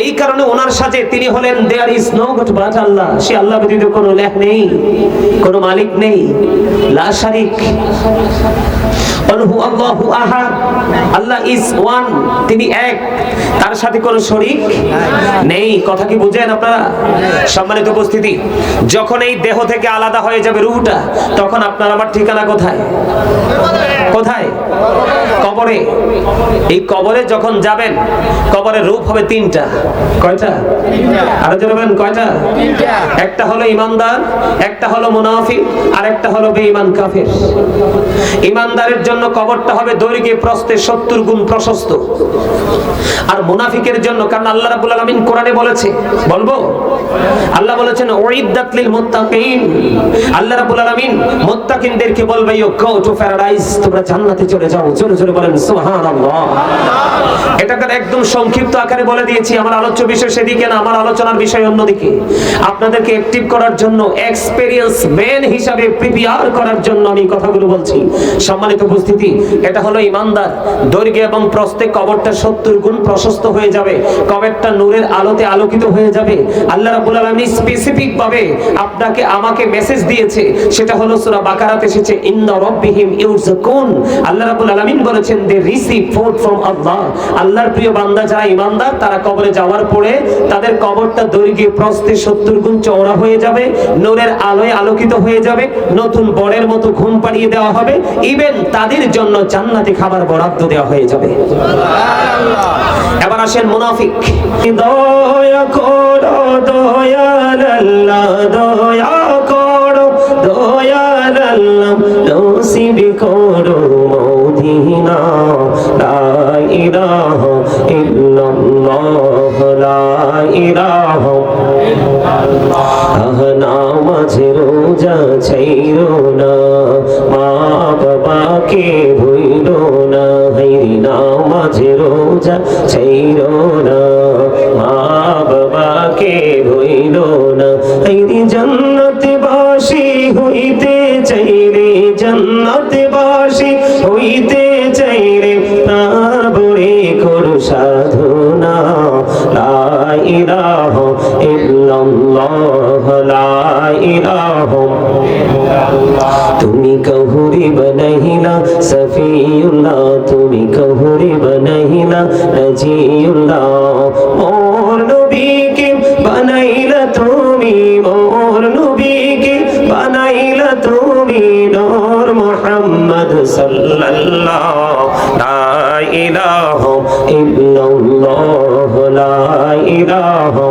এই কারণে ওনার সাথে তিনি হলেন there is no god but Allah. সে আল্লাহ ব্যতীত কোনো লেখ নেই, কোনো মালিক নেই, লা শারিক। আল্লাহু আহাদ, আল্লাহ ইজ ওয়ান, তিনি এক, তার সাথে কোনো শরীক নেই। কথা কি বুঝেন আপনারা? সম্মানিত উপস্থিতি, যখন এই দেহ থেকে আলাদা হয়ে যাবে রূহটা, তখন আপনার আমার ঠিকানা কোথায়? কোথায়? কবরে। এই কবরে যখন যাবেন, কবরের রূপ হবে তিনটা। কয়টা? আরো জোরে বলেন, কয়টা? একটা হলো ইমানদার, একটা হলো মুনাফিক, আর একটা হলো বেঈমান কাফের। ইমানদারের জন্য কবরটা হবে দৈর্ঘ্যে প্রস্থে 70 গুণ প্রশস্ত, আর মুনাফিকের জন্য, কারণ আল্লাহ রাব্বুল আলামিন কোরআনে বলেছে, বলবো? আল্লাহ বলেছেন উইদ্দাত লিল মুত্তাকিন। আল্লাহ রাব্বুল আলামিন মুত্তাকিনদেরকে বলবে ইউ গো টু প্যারাডাইস, তোমরা জান্নাতে চলে যাও। জোরে জোরে বলেন সুবহানাল্লাহ। এটাকে একদম সংক্ষিপ্ত আকারে বলে দিয়েছি। আমার আলোচ্য বিষয় সেদিকে না, আমার আলোচনার বিষয় অন্যদিকে। আপনাদেরকে অ্যাক্টিভ করার জন্য, এক্সপেরিয়েন্স ম্যান হিসাবে প্রিপেয়ার করার জন্য আমি কথাগুলো বলছি। সম্মানিত উপস্থিতি, এটা হলো ইমানদার। দৈর্ঘ্য এবং প্রস্থে কবরটা 70 গুণ প্রশস্ত হয়ে যাবে, কবরটা নূরের আলোতে আলোকিত হয়ে যাবে। আল্লাহ রাব্বুল আলামিন স্পেসিফিক ভাবে আপনাকে আমাকে মেসেজ দিয়েছে, সেটা হলো সূরা বাকারাতে এসেছে, ইন্না রাব্বিহিম ইউরযাকুন। আল্লাহ রাব্বুল আলামিন বলেছেন দে রিসিভ ফুড ফ্রম আল্লাহ। আল্লাহর প্রিয় বান্দা যারা ইমানদার, তারা কবরে যাওয়ার পরে তাদের কবরটা দৈর্ঘ্যে প্রস্থে 70 গুণ চওড়া হয়ে যাবে, নূরের আলোয় আলোকিত হয়ে যাবে, নতুন বরের মতো ঘুম পাড়িয়ে দেওয়া হবে, ইভেন তাদের জন্য জান্নাতি খাবার বরাদ্দ দেওয়া হয়ে যাবে। এবার আসেন মুনাফিক। দয়া করো দয়াল আল্লাহ, দয়া করো দয়াল আল্লাহ, নসিব করো মদিনা। লা ইলাহা ইল্লাল্লাহ, লা ইলাহা ইল্লাল্লাহ। নামাজ রোজা ছাইরো না, মা বাবাকে ভুইলো না। নামাজ রোজা ছাইরো না, মা বাবাকে ভুইলো না। জান্নাতবাসী হইতে চাইলে, জান্নাতবাসী হইতে চাইলে, তার বড়ে করো সাধনা। লা ইলাহা ইল্লাল্লাহ, লা ইলাহা ইল্লাল্লাহ। তুমি কহুরি বনাইলা সফিউল্লাহ, তুমি কহুরি বনাইলা নজিউল্লাহ। মোর নবীকে বানাইলা তুমি, মোর নবীকে বানাইলা তুমি, নূর মুহাম্মদ সাল্লাল্লাহু। লা ইলাহা ইল্লাল্লাহ, লা ইলাহা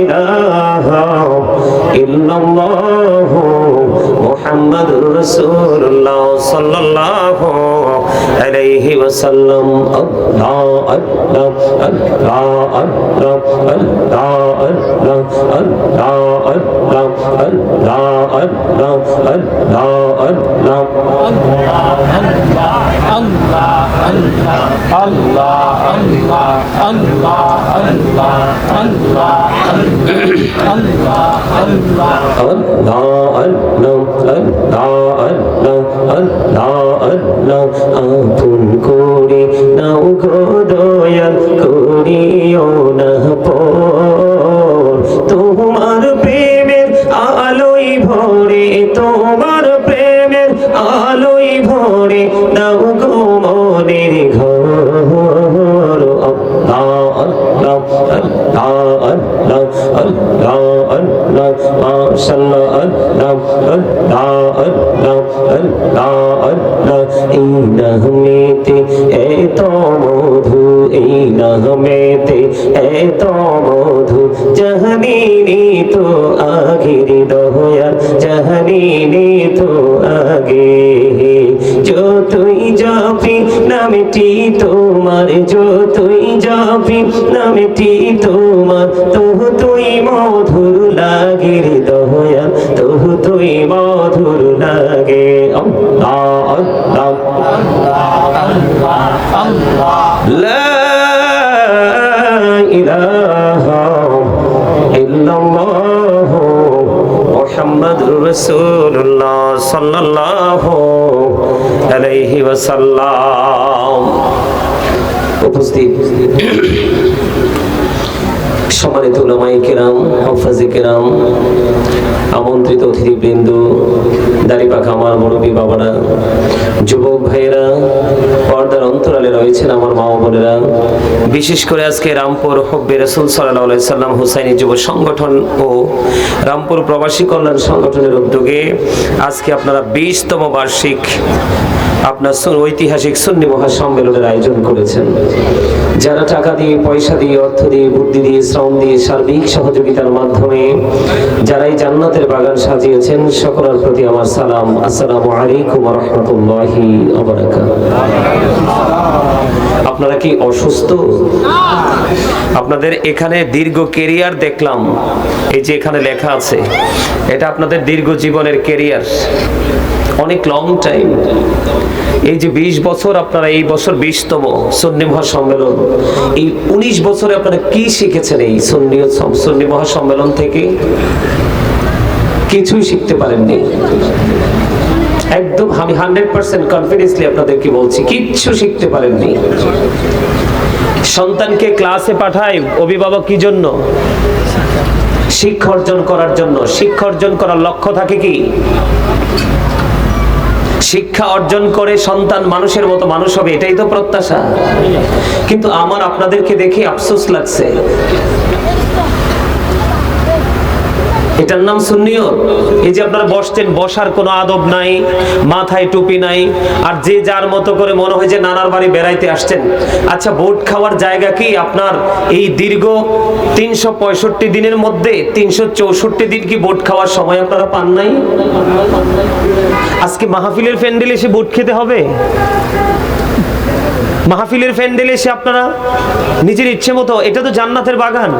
ইল্লাল্লাহ, ইল্লাল্লাহ মুহাম্মাদুর রাসূলুল্লাহ সাল্লাল্লাহু আলাইহি ওয়াসাল্লাম। আল্লাহ আল্লাহ আল্লাহ আল্লাহ আল্লাহ আল্লাহ আল্লাহ আল্লাহ আল্লাহ আল্লাহ আল্লাহ আল্লাহ আপন করে নাও গো দয়াল, করিও না পর। তোমার প্রেমের আলোই ভরে, তোমার প্রেমের আলোই ভরে, নাও গো মনের ঘর। আল্লাহ আল্লাহ আল্লাহ আল্লাহ আল্লাহ আল্লাহ মাশাআল্লাহ, আল্লাহ আল্লাহ আল্লাহ আল্লাহ আল্লাহ। এই নামেতে এত মধু, এই নামেতে এত মধু, জাহানিনি তো আগের দয়াল, জাহানিনি তো আগে। যতই যাবি নামটি তোমার, যতই যাবি নামটি তোমার, তবু তুই মধুর লাগে দয়াল, তবু তুই মধুর লাগে। আল্লাহ আল্লাহ আল্লাহ আল্লাহ, লা ইলাহা ইল্লাল্লাহ মুহাম্মাদুর রাসূলুল্লাহ সাল্লাল্লাহু আলাইহি ওয়াসাল্লাম। উপস্থিত সম্মানিত উলামায়ে কেরাম, হাফেজে কেরাম, আমন্ত্রিত অতিথিবৃন্দ, দাড়িপাখা আমার মুরব্বী বাবারা, যুবক ভাইয়েরা, পর্দার অন্তরালে রয়েছেন আমার মা ও বোনেরা, বিশেষ করে আজকে রামপুর হব্বে রাসূল সাল্লাল্লাহু আলাইহি সাল্লাম হুসাইনি যুব সংগঠন ও রামপুর প্রবাসী কল্যাণ সংগঠনের উদ্যোগে আজকে আপনারা 20তম বার্ষিক আপনার ঐতিহাসিক সুন্নি মহাসম্মেলনের আয়োজন করেছেন। যারা টাকা দিয়ে, পয়সা দিয়ে, অর্থ দিয়ে, বুদ্ধি দিয়ে, শ্রম দিয়ে, সার্বিক সহযোগিতার মাধ্যমে যারা এই জান্নাতের বাগান সাজিয়েছেন, সকলের প্রতি আমার সালাম। আসসালামু আলাইকুম ওয়া রাহমাতুল্লাহি ওয়া বারাকাতুহু। আপনারা কি অসুস্থ? আপনাদের এখানে দীর্ঘ ক্যারিয়ার দেখলাম, এই যে এখানে লেখা আছে, এটা আপনাদের দীর্ঘ জীবনের ক্যারিয়ার, অনেক লং টাইম। এই যে 20 বছর, আপনারা এই বছর 20তম সুন্নি মহাসম্মেলন, এই 19 বছরে আপনারা কি শিখেছেন? এই সুন্নি মহাসম্মেলন থেকে কিছুই শিখতে পারেননি। একদম আমি 100% কনফিডেন্সলি আপনাদেরকে বলছি, কিচ্ছু শিখতে পারেননি। সন্তানকে ক্লাসে পাঠায় অভিভাবক কি জন্য? শিক্ষা অর্জন করার জন্য। শিক্ষা অর্জন করার লক্ষ্য থাকে কি? শিক্ষা অর্জন করে সন্তান মানুষের মতো মানুষ হবে, এটাই তো প্রত্যাশা। কিন্তু আমার আপনাদেরকে দেখে আফসোস লাগছে, এটার নাম সুন্নিয়ত। এই যে আপনারা বসছেন, বসার কোনো আদব নাই, মাথায় টুপি নাই, আর যে যার মতো করে মনে হয় যে নানার বাড়ি বেড়াইতে আসছেন। আচ্ছা, ভোট খাওয়ার জায়গা কি আপনার এই দীর্ঘ 365 দিনের মধ্যে 364 দিন কি ভোট খাওয়ার সময় আপনারা পান নাই? আজকে মাহফিলের প্যান্ডেলে এসে ভোট খেতে হবে? মাহফিলের প্যান্ডেলে এসে আপনারা নিজের ইচ্ছে মতো? এটা তো জান্নাতের বাগান।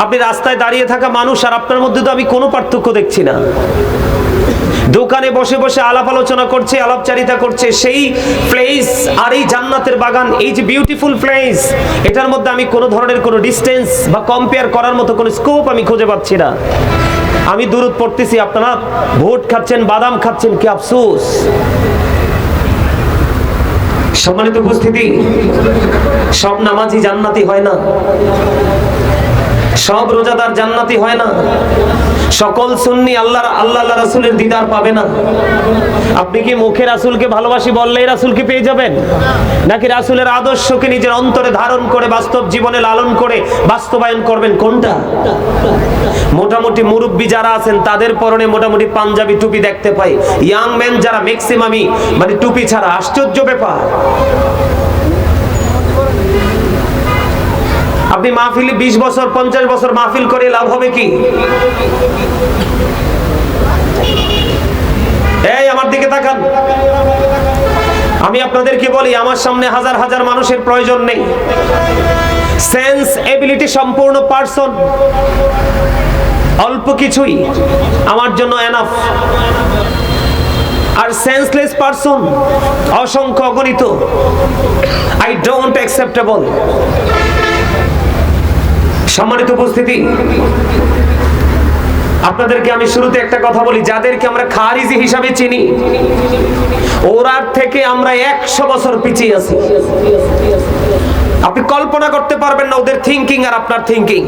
আপনি রাস্তায় দাঁড়িয়ে থাকা মানুষ আর আপনার মধ্যে তো আমি কোনো পার্থক্য দেখছি না। দোকানে বসে বসে আলাপ আলোচনা করছে, আলাপচারিতা করছে, সেই প্লেস আর এই জান্নাতের বাগান, এই যে বিউটিফুল প্লেস, এটার মধ্যে আমি কোনো ধরনের কোনো ডিস্টেন্স বা কম্পেয়ার করার মতো কোনো স্কোপ আমি খুঁজে পাচ্ছি না। আমি দুরূদ পড়তেছি, আপনারা ভোট খাচ্ছেন, বাদাম খাচ্ছেন, কি আফসোস। সম্মানিত উপস্থিতি, সব নামাজি জান্নাতি হয় না, সব রোজাদার জান্নাতি হয় না, সকল সুন্নি আল্লাহ রাসূলের দিদার পাবে না। আপনি কি মুখে রাসূলকে ভালোবাসি বললেই রাসূলকে পেয়ে যাবেন, নাকি রাসূলের আদর্শকে নিজের অন্তরে ধারণ করে বাস্তব জীবনে লালন করে বাস্তবায়ন করবেন? কোনটা? মোটামুটি মুরব্বী যারা আছেন তাদের পরনে মোটামুটি পাঞ্জাবি টুপি দেখতে পাই, ইয়াং ম্যান যারা ম্যাক্সিমামই মানে টুপি ছাড়া। আশ্চর্য ব্যাপার। আপনি মাহফিলে 20 বছর 50 বছর মাহফিল করে লাভ হবে কি? এই আমার দিকে তাকান, আমি আপনাদেরকে বলি, আমার সামনে হাজার হাজার মানুষের প্রয়োজন নেই। সেন্স এবিলিটি সম্পূর্ণ পারসন, অল্প কিছুই আমার জন্য এনাফ। আর সেন্সলেস পারসন অসংখ্য অগণিত। I don't acceptable. সম্মানিত উপস্থিতি, আপনাদেরকে আমি শুরুতে একটা কথা বলি, যাদেরকে আমরা খারিজি হিসাবে চিনি, ওরার থেকে আমরা 100 বছর পিছিয়ে আছি। আপনি কল্পনা করতে পারবেন না ওদের থিঙ্কিং আর আপনার থিঙ্কিং।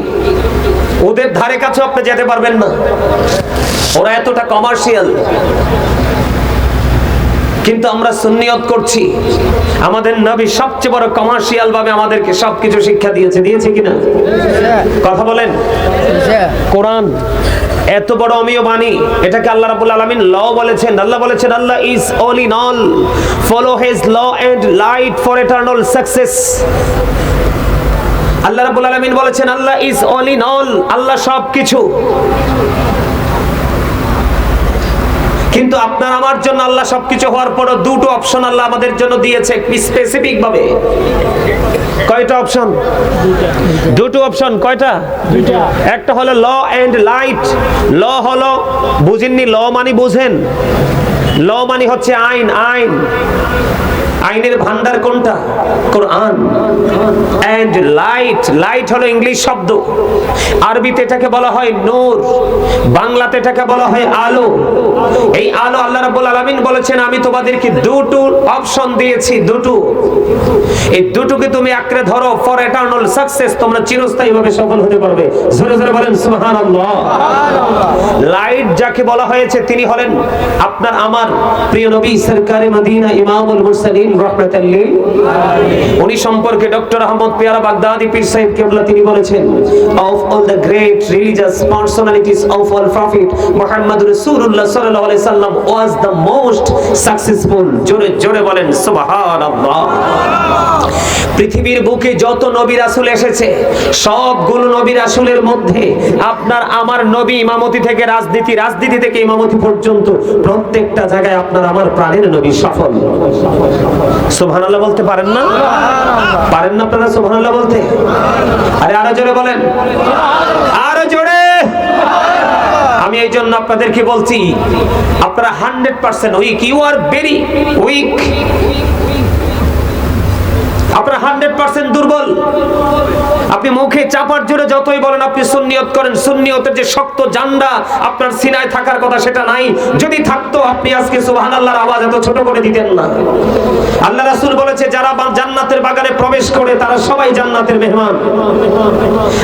ওদের ধারে কাছে আপনি যেতে পারবেন না, ওরা এতটা কমার্শিয়াল। কিন্তু আমরা সুন্নিয়ত করছি। আমাদের নবী সবচেয়ে বড় কমার্শিয়াল ভাবে আমাদেরকে সবকিছু শিক্ষা দিয়েছে কিনা? কথা বলেন। কোরআন এত বড় অমীয় বাণী, এটাকে আল্লাহ রাব্বুল আলামিন ল বলেছেন। আল্লাহ বলেছেন, Allah is all in all, follow his law and light for eternal success. Allah রাব্বুল আলামিন বলেছেন, Allah is all in all, Allah সবকিছু। কিন্তু আপনার আমার জন্য আল্লাহ সবকিছু হওয়ার পরও দুটো অপশন আল্লাহ আমাদের জন্য দিয়েছে স্পেসিফিক ভাবে। কয়টা অপশন? দুটো অপশন। কয়টা? দুটো। একটা হলো ল এন্ড লাইট। ল হলো, বুঝেননি? ল মানে বুঝেন? ল মানে হচ্ছে আইন। আইন আইনের ভান্ডার কোনটা? কোরআন। এন্ড লাইট, লাইট হলো ইংলিশ শব্দ, আরবিতে এটাকে বলা হয় নূর, বাংলাতে এটাকে বলা হয় আলো। এই আলো আল্লাহ রাব্বুল আলামিন বলেছেন আমি তোমাদেরকে দুটো অপশন দিয়েছি, দুটো, এই দুটোকে তুমি আঁকড়ে ধরো ফর এটারনাল সাকসেস, তোমরা চিরস্থায়ীভাবে সফল হতে পারবে। জোরে জোরে বলেন সুবহানাল্লাহ। লাইট যাকে বলা হয়েছে তিনি হলেন আপনার আমার প্রিয় নবী সরকারে মদিনা ইমামুল মুরসালিন রাহমাতাল লিল আলামিন। উনি সম্পর্কে ডক্টর আহমদ পিয়ারা বাগদাদি পীর সাহেব কেবলা তিনি বলেছেন of all the great religious personalities of all prophet Muhammad Rasulullah sallallahu alaihi wasallam was the most successful। জোরে জোরে বলেন সুবহানাল্লাহ। পৃথিবীর বুকে যত নবী রাসূল এসেছে সবগুলো নবী রাসূলের মধ্যে আপনার আমার নবী ইমামতি থেকে রাজনীতি, রাজনীতি থেকে ইমামতি পর্যন্ত প্রত্যেকটা জায়গায় আপনার আমার প্রাণের নবী সফল। সুবহানাল্লাহ বলতে পারেন না? পারেন না আপনারা সুবহানাল্লাহ বলতে? আরে আরো জোরে বলেন, আরো জোরে। আমি এই জন্য আপনাদেরকে বলছি আপনারা 100% weak, you are very weak, আপনারা 100% দুর্বল। আপনি মুখে চাপার জোরে যতই বলেন আপনি সুন্নিয়ত করেন, সুন্নিয়তের যে শক্ত জান্ডা আপনার সিনায় থাকার কথা সেটা নাই। যদি থাকতো আপনি আজকে সুবহানাল্লাহর আওয়াজ এত ছোট করে দিতেন না। আল্লাহ রাসূল বলেছে যারা জান্নাতের বাগানে প্রবেশ করে তারা সবাই জান্নাতের মেহমান।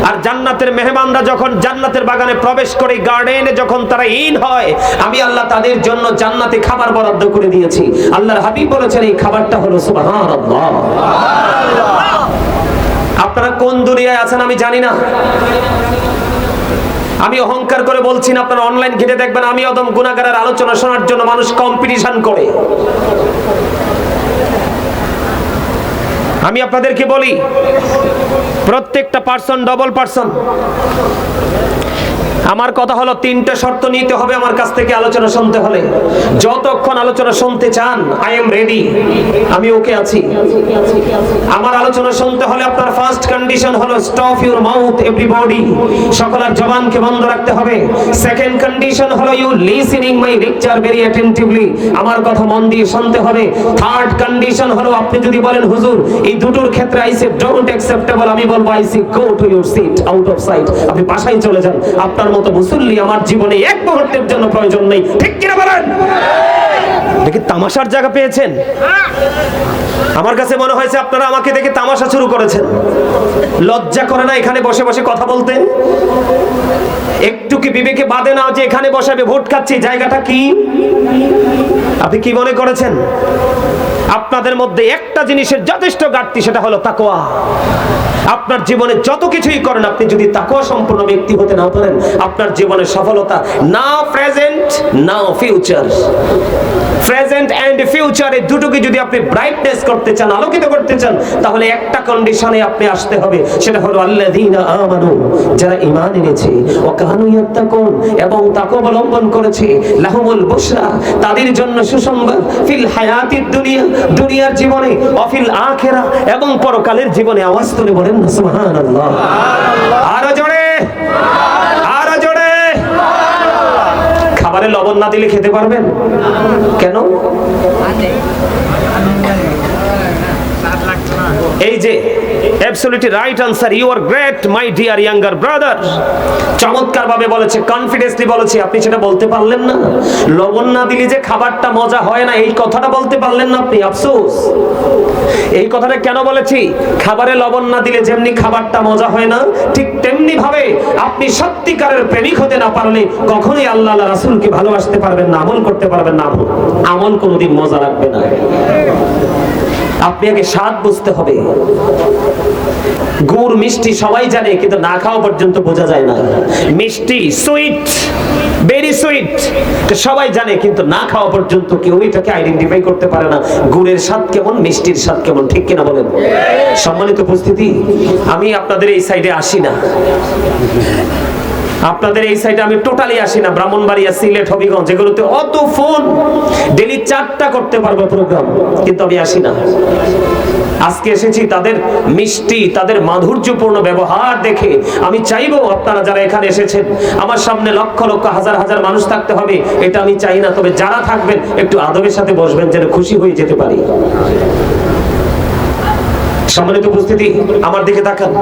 আর জান্নাতের মেহমানরা যখন জান্নাতের বাগানে প্রবেশ করে, গার্ডেনে যখন তারা ইন হয়, আমি আল্লাহ তাদের জন্য জান্নাতে খাবার বরাদ্দ করে দিয়েছি। আল্লাহর হাবিব বলেছেন এই খাবারটা হলো সুবহানাল্লাহ। আপনারা কোন দুনিয়ায় আছেন আমি জানি না, আমি অহংকার করে বলছি না। আপনারা অনলাইন ঘেটে দেখবেন আমি অদম গুনাহগারের আলোচনা শোনার জন্য মানুষ কম্পিটিশন করে। আমি আপনাদেরকে বলি প্রত্যেকটা পার্সন ডবল পার্সন। আমার কথা হলো তিনটা শর্ত নিতে হবে আমার কাছ থেকে আলোচনা শুনতে হলে। যতক্ষণ আলোচনা শুনতে চান আই এম রেডি, আমি ওকে আছি। আমার আলোচনা শুনতে হলে আপনার ফার্স্ট কন্ডিশন হলো স্টপ ইউর মাউথ এভরিবডি, সকলের জবানকে বন্ধ রাখতে হবে। সেকেন্ড কন্ডিশন হলো you listening my lecture very attentively, আমার কথা মন দিয়ে শুনতে হবে। থার্ড কন্ডিশন হলো আপনি যদি বলেন হুজুর এই দুটোর ক্ষেত্রে আই সে ডোন্ট অ্যাকসেপ্টেবল, আমি বলবো I say go to your seat out of sight, আপনি বাসায় চলে যান। আপনার মতো মুসল্লি আমার জীবনে এক মুহূর্তের জন্য প্রয়োজন নেই, ঠিক কিনা বলেন? দেখি তামাশার জায়গা পেয়েছেন। আমার কাছে মনে হয়েছে আপনারা আমাকে দেখে তামাশা শুরু করেছেন। লজ্জা করে না এখানে বসে বসে কথা বলতে? একটু কি বিবেকে বাদে না যে এখানে বসে আমি ভোট খাচ্ছি, জায়গাটা কি? আপনি কি মনে করেছেন? আপনাদের মধ্যে একটা জিনিসের যথেষ্ট ঘাটতি, সেটা হলো তাকওয়া। আপনার জীবনে যত কিছুই করেন আপনি যদি তাকওয়া সম্পন্ন ব্যক্তি হতে না পারেন আপনার জীবনের সফলতা না প্রেজেন্ট না ফিউচার, প্রেজেন্ট এন্ড ফিউচার এই দুটোকে যদি আপনি ব্রাইটনেস করতে চান, আলোকিত করতে চান, তাহলে একটা কন্ডিশনে আপনি আসতে হবে, সেটা হলো আল্লাযীনা আমানু, যারা ঈমান এনেছে, ওয়া কানু ইয়াত্তাকুন, এবং তাকওয়া অবলম্বন করেছে, লাহুমুল বুশরা, তাদের জন্য সুসংবাদ, ফিল হায়াতিদ দুনিয়া, দুনিয়ার জীবনে, ওয়া ফিল আখিরা, এবং পরকালের জীবনে। আওয়াজ তুলে বলেন না সুবহানাল্লাহ। আরো জোরে, আরো জোরে। খাবারে লবণ না দিলে খেতে পারবেন? কেন? এই যে absolutely right answer, you are great my dear younger brother. চমৎকার ভাবে বলেছে, কনফিডেন্সলি বলেছে, আপনি সেটা বলতে পারলেন না। লবণ না দিলে যে খাবারটা মজা হয় না এই কথাটা বলতে পারলেন না আপনি, আফসোস। এই কথাটা কেন বলেছি? খাবারে লবণ না দিলে যেমনি খাবারটা মজা হয় না, ঠিক তেমনি ভাবে আপনি সত্যিকারের প্রেমিক হতে না পারলে কখনোই আল্লাহ রাসূলকে ভালোবাসতে পারবেন না, আমল করতে পারবেন না। আমল কোনোদিন মজা লাগবে না। আপনি আগে স্বাদ বুঝতে হবে। গুড় মিষ্টি সবাই জানে, কিন্তু না খাওয়া পর্যন্ত বোঝা যায় না। মিষ্টি সুইট, ভেরি সুইট সবাই জানে, কিন্তু না খাওয়া পর্যন্ত কেউ এটাকে আইডেন্টিফাই করতে পারে না গুড়ের স্বাদ কেমন, মিষ্টির স্বাদ কেমন, ঠিক কিনা বলেন? সম্মানিত উপস্থিতি, আমি আপনাদের এই সাইডে আসি না, আপনাদের এই সাইডে আমি টোটালি আসি না, ব্রাহ্মণবাড়িয়া, সিলেট, হবিগঞ্জ, এগুলোতে অত ফোন, ডেলি 4টা করতে পারবো প্রোগ্রাম, কিন্তু আমি আসি না। আজকে এসেছি তাদের মিষ্টি, তাদের মাধুর্যপূর্ণ ব্যবহার দেখে। আমি চাইবো আপনারা যারা এখানে এসেছেন, আমার সামনে লক্ষ লক্ষ হাজার হাজার মানুষ থাকতে হবে এটা আমি চাই না, তবে যারা থাকবেন একটু আদবের সাথে বসবেন, যেন খুশি হয়ে যেতে পারি। সম্মানিত উপস্থিতি, আমার দিকে তাকান,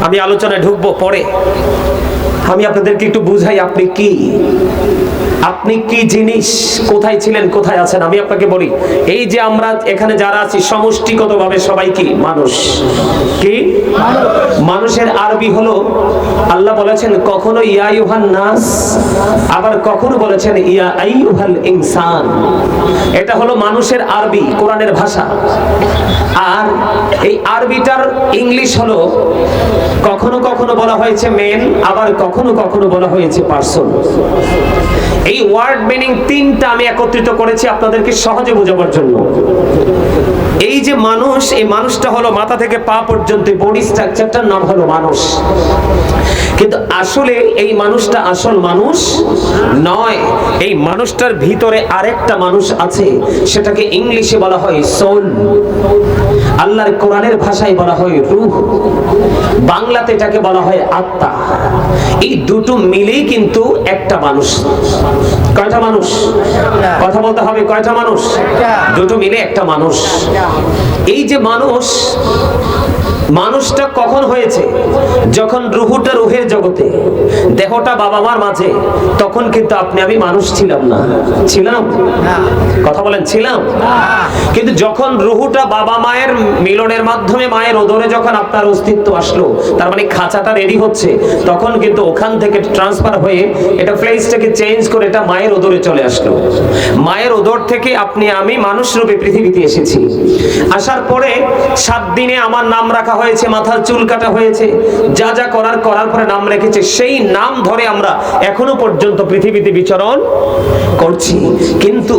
আমি আলোচনায় ঢুকবো পরে। আমি আপনাদেরকে একটু বুঝাই আপনি কি, আপনি কি জিনিস, কোথায় ছিলেন, কোথায় আছেন। আমি আপনাকে বলি, এই যে আমরা এখানে যারা আছি সমষ্টিগতভাবে সবাই কি মানুষ। কি মানুষের আরবি হলো, আল্লাহ বলেছেন কখনো ইয়া আইয়ুহান নাস, আবার কখনো বলেছেন ইয়া আইয়ুহাল ইনসান। এটা হলো মানুষের আরবি, কোরআনের ভাষা। আর এই আরবিটার ইংলিশ হলো, কখনো কখনো বলা হয়েছে মেন, আবার কখনো কখনো বলা হয়েছে পারসন। এই ওয়ার্ড মিনিং 3টা আমি একত্রিত করেছি আপনাদেরকে সহজে বোঝাবার জন্য। এই যে মানুষ, এই মানুষটা হলো মাথা থেকে পা পর্যন্ত বডি স্ট্রাকচারটার নাম হলো মানুষ, কিন্তু আসলে এই মানুষটা আসল মানুষ নয়। এই মানুষটার ভিতরে আরেকটা মানুষ আছে, সেটাকে ইংলিশে বলা হয় সোল, আল্লাহর কোরআনের ভাষায় বলা হয় রূহ, বাংলাতে এটাকে বলা হয় আত্মা। এই দুটো মিলেই কিন্তু একটা মানুষ। কয়টা মানুষ? কথা বলতে হবে, কয়টা মানুষ? দুটো মিলে একটা মানুষ। এই যে মানুষ, মানুষটা কখন হয়েছে? যখন রুহুটা রুহের জগতে, দেহটা বাবা মার মাঝে, তখন কিন্তু আপনি আমি মানুষ ছিলাম না। ছিলাম? কথা বলেন, ছিলাম? কিন্তু যখন রুহুটা বাবা মায়ের মিলনের মাধ্যমে মায়ের উদরে যখন আপনার অস্তিত্ব আসলো, তার মানে খাঁচাটা রেডি হচ্ছে, তখন কিন্তু ওখান থেকে ট্রান্সফার হয়ে এটা প্লেসটাকে চেঞ্জ করে এটা মায়ের উদরে চলে আসলো। মায়ের উদর থেকে আপনি আমি মানুষ রূপে পৃথিবীতে এসেছি। আসার পরে 7 দিনে আমার নাম রাখা হয়েছে, মাথার চুল কাটা হয়েছে, যা যা করার পরে নাম রেখেছে, সেই নাম ধরে আমরা এখনো পর্যন্ত পৃথিবীতে বিচরণ করছি। কিন্তু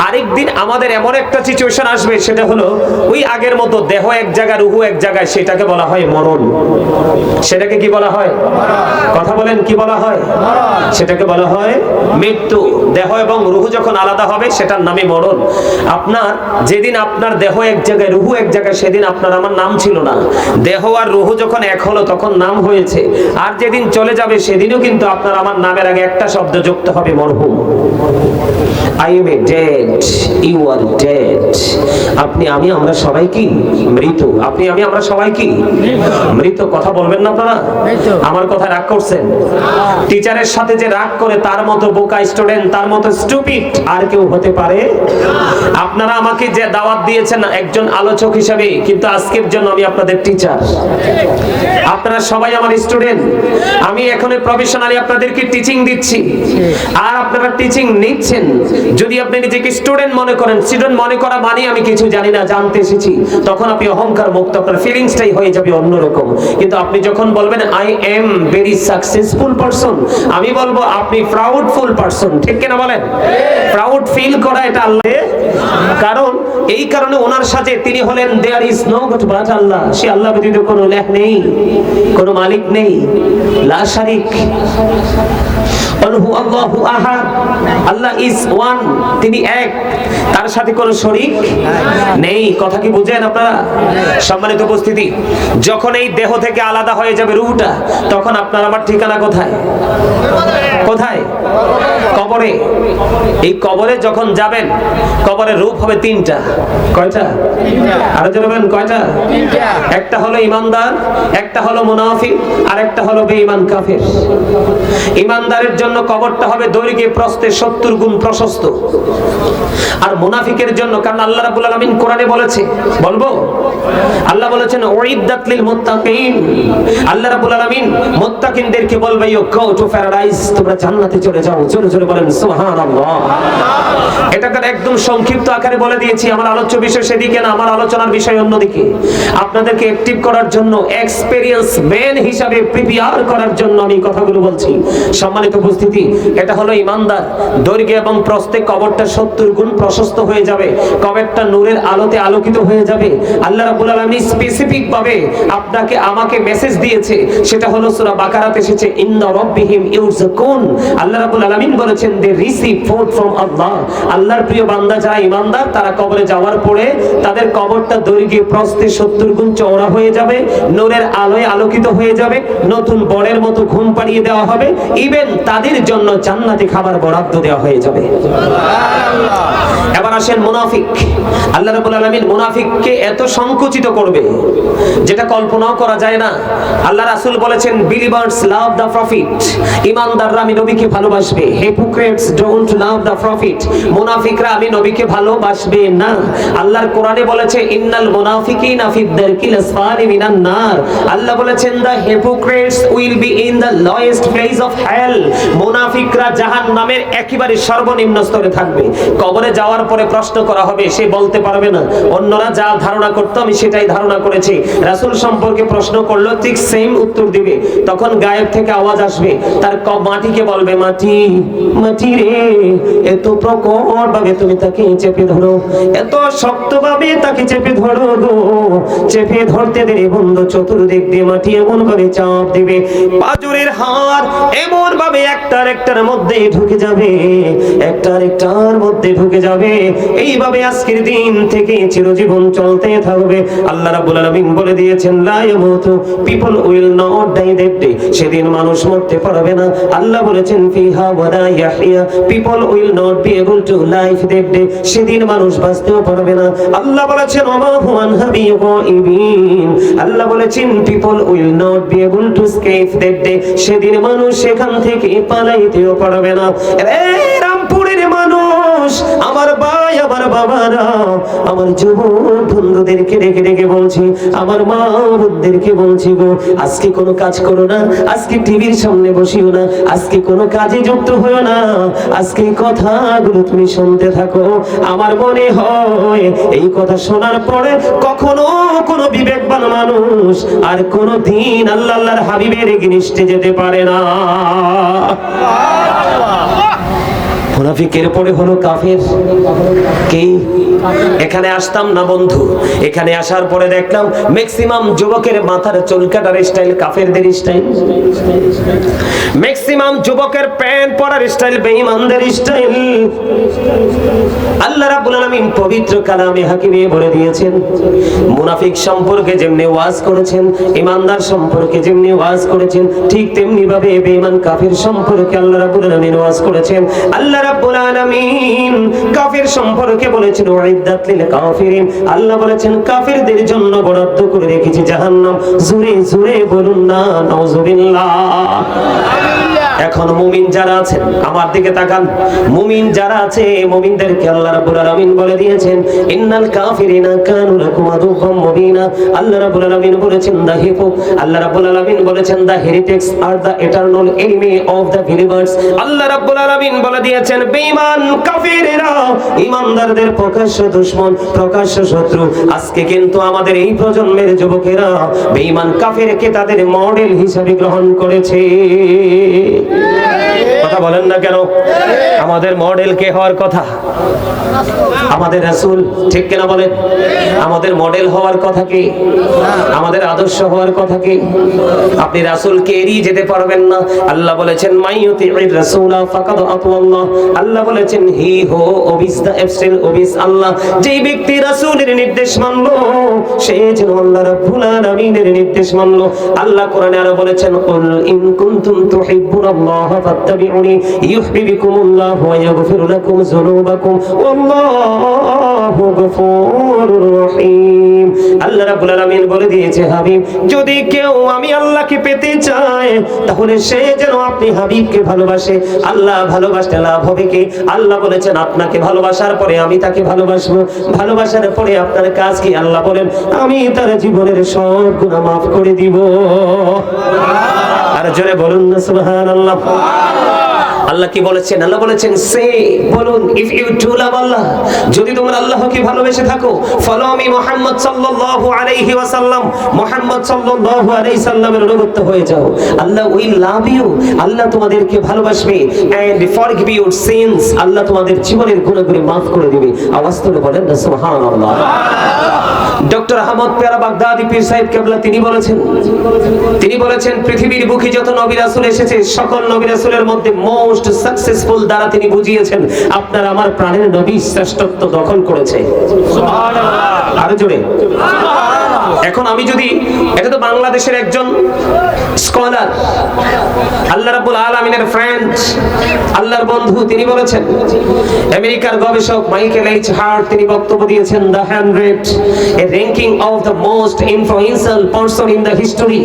আরেকদিন আমাদের এমন একটা সিচুয়েশন আসবে, সেটা হলো ওই আগের মতো দেহ এক জায়গায়, রুহু এক জায়গায়, সেটাকে বলা হয় মরণ। সেটাকে কি বলা হয়? কথা বলেন, কি বলা হয়? সেটাকে বলা হয় মৃত্যু। দেহ এবং রুহু যখন আলাদা হবে, সেটার নামে মরণ। আপনার যেদিন আপনার দেহ এক জায়গায়, রুহু এক জায়গায়, সেদিন আপনার আমার নাম ছিল না। দেহ আর রুহু যখন এক হলো, তখন নাম হয়েছে। আর যেদিন চলে যাবে, সেদিনও কিন্তু আপনার আমার নামের আগে একটা শব্দ যুক্ত হবে, মরহুম। I am dead, you are dead. আপনি আমি আমরা সবাই কি মৃত। আপনি আমি আমরা সবাই কি মৃত। কথা বলবেন না আপনারা? আমার কথা রাগ করছেন? টিচারের সাথে যে রাগ করে, তার মতো বোকা স্টুডেন্ট, তার মতো স্টুপিড আর কেউ হতে পারে? আপনারা আমাকে যে দাওয়াত দিয়েছেন একজন আলোচক হিসেবে, কিন্তু আজকের জন্য আমি আপনাদের টিচার। আপনারা সবাই আমার স্টুডেন্ট। আমি এখন প্রফেশনালি আপনাদেরকে টিচিং দিচ্ছি, আর আপনারা টিচিং নিচ্ছেন। যদি আপনি নিজেকে স্টুডেন্ট মনে করেন, স্টুডেন্ট মনে করা মানে আমি কিছু জানি না, জানতে এসেছি, তখন আপনি অহংকার মুক্ত, আপনার ফিলিংসটাই হয়ে যাবে অন্যরকম। কিন্তু আপনি যখন বলবেন I am very successful person, আমি বলবো আপনি প্রাউডফুল পারসন। ঠিক কিনা বলেন? প্রাউড ফিল করা এটা আল্লাহ, কারণ এই কারণে ওনার সাথে তিনি হলেন there is no god but Allah. সে আল্লাহ ব্যতীত কোনো লেখ নেই, কোনো মালিক নেই, লা শারিক। আল্লাহ ইজ ওয়ান, তিনি এক, তার সাথে কোনো শরীক নেই। কথা কি বুঝেন আপনারা? সম্মানিত উপস্থিতি, যখন এই দেহ থেকে আলাদা হয়ে যাবে রূহটা, তখন আপনার আমার ঠিকানা কোথায়? কোথায়? কবরে। এই কবরে যখন যাবেন, কবরের রূপ হবে 3টা। কয়টা? আরো জোরে বলেন, কয়টা? একটা হলো ইমানদার, একটা হলো মুনাফিক, আর একটা হলো বেঈমান কাফের। ইমানদারের জন্য কবরটা হবে দৈর্ঘ্যে প্রস্থে 70 গুণ প্রশস্ত, আর মুনাফিকের জন্য, কারণ আল্লাহ রাব্বুল আলামিন কোরআনে বলেছে, বলবো? আল্লাহ বলেছেন উইদ্দাত লিল মুত্তাকিন। আল্লাহ রাব্বুল আলামিন মুত্তাকিনদেরকে বলবে ইউ গো টু প্যারাডাইস, তোমরা জান্নাতে চলে যাও। জোরে জোরে বলেন সুবহানাল্লাহ। এটাকে একদম সংক্ষিপ্ত আকারে বলে দিয়েছি। আমার আলোচ্য বিষয় সেদিকে না, আমার আলোচনার বিষয় অন্যদিকে। আপনাদেরকে অ্যাক্টিভ করার জন্য, এক্সপেরিয়েন্স ম্যান হিসাবে প্রিপেয়ার করার জন্য আমি কথাগুলো বলছি। সম্মানিত উপস্থিতি, এটা হলো ইমানদার, দৈর্ঘ্য এবং প্রস্থ প্রস্তে কবরটা 70 গুণ প্রশস্ত হয়ে যাবে, কবরটা নূরের আলোতে আলোকিত হয়ে যাবে। আল্লাহ রাব্বুল আলামিন স্পেসিফিক ভাবে আপনাকে আমাকে মেসেজ দিয়েছে, সেটা হলো সূরা বাকারাতে এসেছে ইন্না রাব্বিহিম ইউরযাকুন। আল্লাহ রাব্বুল আলামিন বলেছেন দে রিসিভ ফুড ফ্রম আল্লাহ। আল্লাহর প্রিয় বান্দা যারা ঈমানদার তারা কবরে যাওয়ার পরে তাদের কবরটা দৈর্ঘ্যে প্রস্থে 70 গুণ চওড়া হয়ে যাবে, নূরের আলোয় আলোকিত হয়ে যাবে, নতুন বরের মতো ঘুম পাড়িয়ে দেওয়া হবে, ইভেন তাদের জন্য জান্নাতি খাবার বরাদ্দ দেওয়া হয়ে যাবে। এবার আসেন মুনাফিক। আল্লাহ রাব্বুল আলামিন মুনাফিককে এত সংকুচিত করবে যেটা কল্পনাও করা যায় না। আল্লাহ রাসূল বলেছেন বিলিভার্স লাভ দ্য প্রফিট, ঈমানদাররা আমি নবীকে ভালোবাসবে, hypocrites don't love the profit, মুনাফিকরা আমি নবীকে ভালোবাসবে না। আল্লাহর কোরআনে বলেছে ইন্নাল মুনাফিকিনা ফিদ দারকিল আসফালি মিনান নার। আল্লাহ বলেছেন the hypocrites will be in the lowest place of hell, মুনাফিকরা জাহান্নামের একেবারে সর্বনিম্ন স্তরে থাকবে। কবরে যাওয়ার পরে প্রশ্ন করা হবে, সে বলতে পারবে না অন্যরা যা ধারণা করতো আমি সেটাই ধারণা করেছি। রাসূল সম্পর্কে প্রশ্ন করলো ঠিক সেম উত্তর দিবে। তখন গায়েব থেকে আওয়াজ আসবে, তার মাটিকে বলবে মাটি মাটি রে এত প্রকট ভাবে তুমি তাকে চেপে ধরো, এত শক্ত ভাবে তাকে চেপে ধরো গো, চেপে ধরতে দেরি বন্ধু চতুর্দিক দিয়ে মাটি এমন ভাবে চাপ দিবে, পাঁজরের হাড় এমন ভাবে একটার একটার মধ্যে ঢুকে যাবে, একটার একটার মধ্যে ঢুকে যাবে। এইভাবে আজকের দিন থেকে চিরজীবন চলতে থাকবে। আল্লাহ রাব্বুল আলামিন বলে দিয়েছেন লা ইয়ামুতু, people will not die that day, সেদিন মানুষ মরতে পারবে না। আল্লাহ বলেছেন ফিহা ওয়া লা ইয়াহইয়া, people will not be able to live that day, সেদিন মানুষ বাঁচতেও পারবে না। আল্লাহ বলেছেন ওয়া মা হুম আন হাবিয়িন, আল্লাহ বলেছেন people will not be able to escape that day, সেদিন মানুষ সেখান থেকে পালাইতেও পারবে না। এই রামপুরের মানুষ, আমার ভাই আমার বাবারা, আমার যুবক বন্ধুদেরকে ডেকে ডেকে বলছি, আমার মা বোনদেরকে বলছি গো, আজকে কোনো কাজ করো না, আজকে টিভির সামনে বসিও না, আজকে কোনো কাজে যুক্ত হও না, আজকে কথাগুলো তুমি শুনতে থাকো। আমার মনে হয় এই কথা শোনার পরে কখনো কোনো বিবেকবান মানুষ আর কোনো দিন আল্লাহর হাবিবের এগেইনস্টে যেতে পারে না। মুনাফিকের পরে হলো কাফের। কি এখানে আসতাম না বন্ধু, এখানে আসার পরে দেখলাম ম্যাক্সিমাম যুবকের মাথার চুল কাটার স্টাইল কাফেরদের স্টাইল, ম্যাক্সিমাম যুবকের প্যান্ট পরার স্টাইল বেঈমানদের স্টাইল। আল্লাহ রাব্বুল আলামিন পবিত্র কালামে হাকিমে বলে দিয়েছেন মুনাফিক সম্পর্কে যেমনি ওয়াজ করেছেন, ঈমানদার সম্পর্কে যেমনি ওয়াজ করেছেন, ঠিক তেমনি ভাবে বেঈমান কাফের সম্পর্কে আল্লাহ রাব্বুল আলামিন ওয়াজ করেছেন। আল্লাহ রাব্বুল আলামিন কাফের সম্পর্কে বলেছেন উইদ্দাত লিল কাফিরিন, আল্লাহ বলেছেন কাফেরদের জন্য বরাদ্দ করে রেখেছি জাহান্নাম। জোরে জোরে বলুন না নাউজুবিল্লাহ। এখন মুমিন যারা আছেন আমার দিকে তাকান, মুমিন যারা আছে মুমিনদেরকে আল্লাহ রাব্বুল আলামিন বলে দিয়েছেন ইন্নাল কাফিরিনা কানু লাকুম আদুউম মুবিনা। আল্লাহ রাব্বুল আলামিন বলেছেন দা হিপো, আল্লাহ রাব্বুল আলামিন বলেছেন the heretics are the eternal enemy of the believers. Allah রাব্বুল আলামিন বলে দিয়েছেন বেঈমান কাফিরেরা ঈমানদারদের প্রকাশ্য দুশমন, প্রকাশ্য শত্রু। আজকে কিন্তু আমাদের এই প্রজন্মের যুবকেরা বেঈমান কাফিরকে তাদের মডেল হিসেবে গ্রহণ করেছে। কথা বলেন না কেন? আমাদের মডেল কে হওয়ার কথা? আমাদের রাসূল, ঠিক কিনা বলেন? আমাদের মডেল হওয়ার কথা কি? আমাদের আদর্শ হওয়ার কথা কি? আপনি রাসূলকে এড়িয়ে যেতে পারবেন না। আল্লাহ বলেছেন মাইয়ুতির রাসূলা ফাকাদ আতাল্লাহ। আল্লাহ বলেছেন হি হো ওবিস দা এফসিল ওবিস আল্লাহ। যেই ব্যক্তি রাসূলের নির্দেশ মানলো সে যেন আল্লাহ রাব্বুল আলামিনের নির্দেশ মানলো। আল্লাহ কোরআনে আরো বলেছেন কুল ইন কুনতুম তুহিব্বুনাল্লাহ ফাত্তাবিউনি ইউহিব্বুকুমুল্লাহ ওয়া ইয়াগফির লাকুম যুনুবাকুম ওয়াল্লাহু গফুরুর রহিম। আল্লাহ রাব্বুল আলামিন বলে দিয়েছে হাবিব যদি কেউ আমি আল্লাহকে পেতে চায় তাহলে সে যেন আপনি হাবিবকে ভালোবাসে। আল্লাহ ভালোবাসতে লাভ হবে কি? আল্লাহ বলেছেন আপনাকে ভালোবাসার পরে আমি তাকে ভালোবাসবো, ভালোবাসার পরে আপনার কাজ কি? আল্লাহ বলেন আমি তার জীবনের সব গুনাহ মাফ করে দিব। আর জোরে বলুন না সুবহানাল্লাহ। আল্লাহ কি বলেছেন? আল্লাহ বলেছেন সে বলুন, ইফ ইউ টু লাভ আল্লাহ, যদি তোমরা আল্লাহকে ভালোবেসে থাকো, ফলো মি মুহাম্মদ সাল্লাল্লাহু আলাইহি ওয়াসাল্লাম, মুহাম্মদ সাল্লাল্লাহু আলাইহি সাল্লামের অনুগত হয়ে যাও, আল্লাহ উইল লাভ ইউ, আল্লাহ তোমাদেরকে ভালোবাসবে, এন্ড ফরগিভ ইউর সিনস, আল্লাহ তোমাদের জীবনের গুনাহগুলো maaf করে দিবে। আওয়াজ করে বলেন না সুবহানাল্লাহ। ডক্টর আহমদ পেয়ারা বাগদাদি পীর সাহেব কেবলা তিনি বলেছেন পৃথিবীর বুকে যত নবী রাসূল এসেছে, সকল নবী রাসূলের মধ্যে মোস্ট সাকসেসফুল দ্বারা তিনি বুঝিয়েছেন আপনার আমার প্রাণের নবী শ্রেষ্ঠত্ব দখল করেছে। সুবহানাল্লাহ। আরো জোরে সুবহানাল্লাহ। এখন আমি যদি, এটা তো বাংলাদেশের একজন স্কলার, আল্লাহ রাব্বুল আলামিনের ফ্রেন্ড, আল্লাহর বন্ধু, তিনি বলেছেন, আমেরিকার গবেষক মাইকেল এইচ হার্ট তিনি বক্তব্য দিয়েছেন, the 100 a ranking of the most influential person in the history,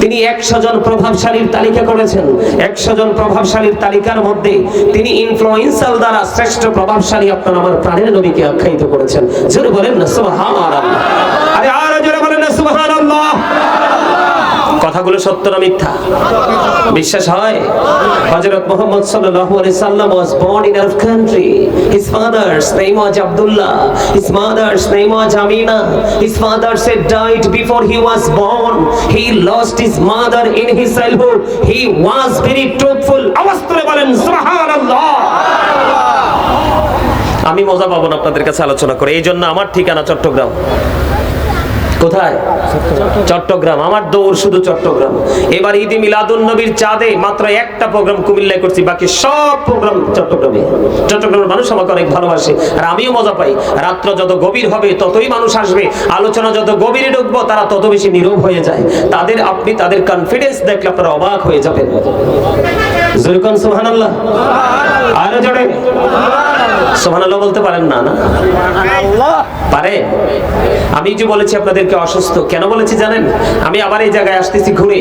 তিনি 100 জন প্রভাবশালীর তালিকা করেছেন। 100 জন প্রভাবশালীর তালিকার মধ্যে তিনি ইনফ্লুয়েন্সাল দ্বারা শ্রেষ্ঠ প্রভাবশালী আপনার আমার প্রাণের নবীকে আখ্যায়িত করেছেন। জোরে বলেন না সুবহানাল্লাহ। আরে আরো জোরে বলেন না সুবহানাল্লাহ। কথাগুলো সত্য না মিথ্যা? বিশ্বাস হয়? হযরত মুহাম্মদ সাল্লাল্লাহু আলাইহি সাল্লাম was born in our country. His father's name was Abdullah. His mother's name was Amina. His father said died before he was born. He lost his mother in his childhood. He was very truthful. আওয়াজ করে বলেন সুবহানাল্লাহ। আমি মজা পাবো না আপনাদের কাছে আলোচনা করে, এই জন্য আমার ঠিকানা চট্টগ্রাম। কোথায়? চট্টগ্রাম। আমার দৌড় শুধু চট্টগ্রাম। এবার ঈদে মিলাদুন নবীর চাঁদে মাত্র একটা প্রোগ্রাম কুমিল্লায় করছি, বাকি সব প্রোগ্রাম চট্টগ্রামে। চট্টগ্রামের মানুষ আমাকে অনেক ভালোবাসে আর আমিও মজা পাই। রাত্র যত গভীর হবে ততই মানুষ আসবে, আলোচনা যত গভীরে ঢুকবো তারা তত বেশি নীরব হয়ে যায়। আপনি তাদের কনফিডেন্স দেখলে আপনারা অবাক হয়ে যাবেন। জোরে কোন সুবহানাল্লাহ। আরো জোরে সুবহানাল্লাহ বলতে পারেন না? না পারে। আমি যে বলেছি আপনাদেরকে অসুস্থ, কেন বলেছি জানেন? আমি আবার এই জায়গায় আসতেছি ঘুরে,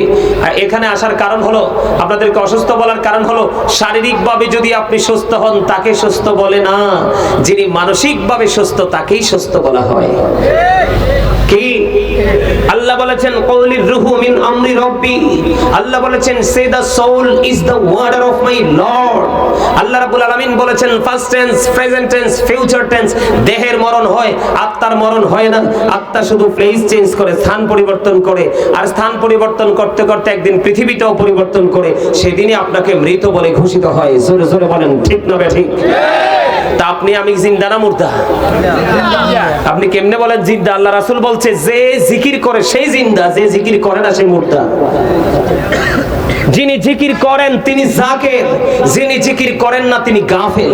এখানে আসার কারণ হলো, আপনাদেরকে অসুস্থ বলার কারণ হলো, শারীরিকভাবে যদি আপনি সুস্থ হন তাকে সুস্থ বলে না, যিনি মানসিকভাবে সুস্থ তাকেই সুস্থ বলা হয়। কি আল্লাহ বলেছেন কওলির রূহু মিন আমরি রাব্বি, আল্লাহ বলেছেন say the soul is the warder of my lord. Allah রাব্বুল আলামিন বলেছেন first tense, present tense, future tense. দেহের মরণ হয়, আত্মার মরণ হয় না। আত্মা শুধু প্লেস চেঞ্জ করে, স্থান পরিবর্তন করে, আর স্থান পরিবর্তন করতে করতে একদিন পৃথিবীটাও পরিবর্তন করে, সেদিনই আপনাকে মৃত বলে ঘোষিত হয়। জোরে জোরে বলেন ঠিক না ঠিক? তা আপনি আমি জিন্দা না মুর্দা? আপনি কেমনে বলেন জিন্দা? আল্লাহ রাসূল বলছে যে জিকির করে সেই জিন্দা, যে জিকির করে না সেই মুর্দা। যিনি জিকির করেন তিনি জাকির, যিনি জিকির করেন না তিনি গাফেল।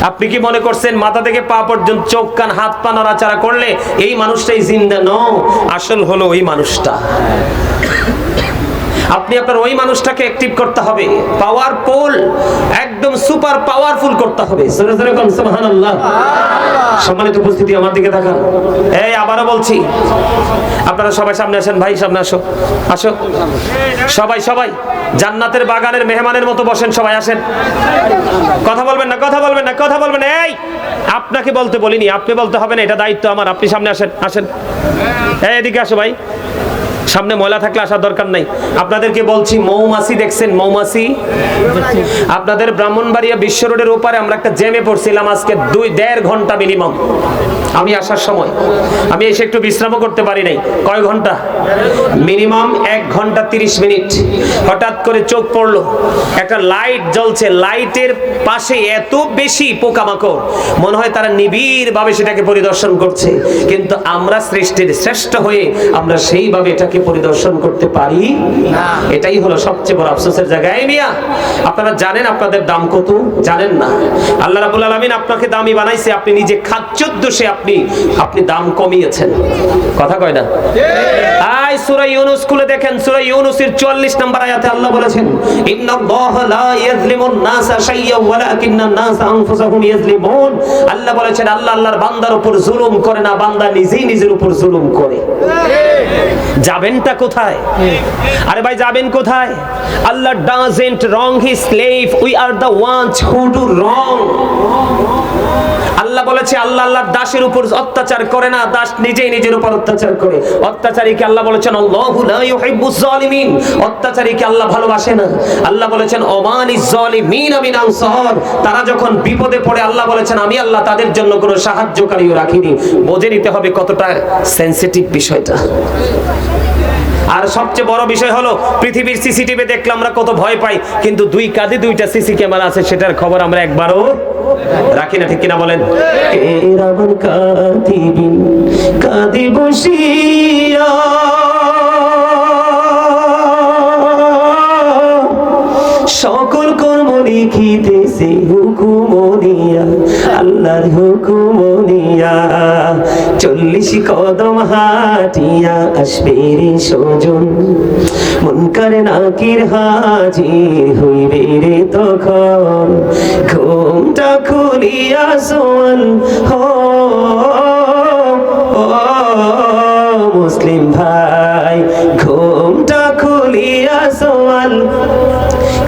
আপনি কি মনে করছেন মাথা থেকে পা পর্যন্ত চোখ কান হাত পা নড়াচড়া করলে এই মানুষটাই জিন্দা? নো, আসল হলো ওই মানুষটা। আপনি আপনার ওই মানুষটাকে অ্যাক্টিভ করতে হবে, পাওয়ারফুল, একদম সুপার পাওয়ারফুল করতে হবে। জোরে জোরে কোন সুবহানাল্লাহ। সম্মানিত উপস্থিতি, আমার দিকে তাকান। এই আবারও বলছি, আপনারা সবাই সামনে আসেন। ভাই সামনে আসো, আসো সবাই, সবাই জান্নাতের বাগানের মেহমানের মতো বসেন। সবাই আসেন। কথা বলবেন না, কথা বলবেন না, কথা বলবেন না। এই আপনাকে বলতে বলিনি, আপনি বলতে হবে না, এটা দায়িত্ব আমার। আপনি সামনে আসেন, আসেন। এই এদিকে আসো ভাই, সামনে ময়লা থাকলে আসার দরকার নাই। আপনাদেরকে বলছি, মৌমাছি দেখছেন? মৌমাছি আপনাদের ব্রাহ্মণবাড়িয়া বিশ্ব রোডের ওপারে আমরা একটা জ্যামে পড়ছিলাম আজকে 2.5 ঘন্টা মিনিমাম। আমি আসার সময় আমি এসে একটু বিশ্রামও করতে পারি নাই। কয় ঘন্টা? মিনিমাম 1 ঘন্টা 30 মিনিট। হঠাৎ করে চোখ পড়লো, একটা লাইট জ্বলছে, লাইটের পাশে এত বেশি পোকামাকড়, মনে হয় তারা নিবিড় ভাবে সেটাকে পরিদর্শন করছে। কিন্তু আমরা সৃষ্টির শ্রেষ্ঠ হয়ে আমরা সেইভাবে এটাকে পরিদর্শন করতে পারি না। এটাই হলো সবচেয়ে বড় আফসোসের জায়গা। এই মিয়া, আপনারা জানেন আপনাদের দাম কত? জানেন না? আল্লাহ রাব্বুল আলামিন আপনাকে দামি বানাইছে, আপনি নিজে খাচ্চর দোষে আপনি দাম কমিয়েছেন। কথা কয় না? আয় সূরা ইউনূস খুলে দেখেন, সূরা ইউনূসের 44 নম্বর আয়াতে আল্লাহ বলেছেন ইন্নাল্লাহা লা ইয়াযলিমুন নাসা শাইয়্যান ওয়ালাকিন্নান নাসা আনফুসাহুম ইয়াযলিমুন। আল্লাহ বলেছেন আল্লাহ আল্লাহর বান্দার উপর জুলুম করে না, বান্দা নিজেই নিজের উপর জুলুম করে। যাবেনটা কোথায়? আরে ভাই যাবেন কোথায়? আল্লাহ doesn't wrong his slave, we are the ones who do wrong। আল্লাহ বলেছে আল্লাহ আল্লাহর দাসের উপর অত্যাচার করে না, দাস নিজেই নিজের উপর অত্যাচার করে। অত্যাচারীকে আল্লাহ বলেছে বলেছেন আল্লাহু লা ইউহিব্বুজ জালিমিন, অত্যাচারীকে আল্লাহ ভালোবাসে না। আল্লাহ বলেছেন ওমানিজ জালিমিন মিন আনসার, তারা যখন বিপদে পড়ে আল্লাহ বলেছেন আমি আল্লাহ তাদের জন্য কোনো সাহায্যকারীও রাখিনি। বুঝে নিতে হবে কতটা সেনসিটিভ বিষয়টা। আর সবচেয়ে বড় বিষয় হলো পৃথিবীর সিসিটিভি দেখলে আমরা কত ভয় পাই, কিন্তু দুই কাঁধে দুইটা সিসি ক্যামেরা আছে, সেটার খবর আমরা একবারও রাখি না, ঠিক কিনা বলেন? কাঁধে বসিয়া সকল কর্ম লিখিতেছে হুকুমনিয়া, আল্লাহর হুকুমনিয়া। 40 কদম হাঁটিয়া আসবে রে সজন, মুনকার নাকির হাজির হইবে রে তখন। ঘুমটা খুলিয়া সোয়াল মুসলিম ভাই, ঘুমটা খুলিয়া সোয়াল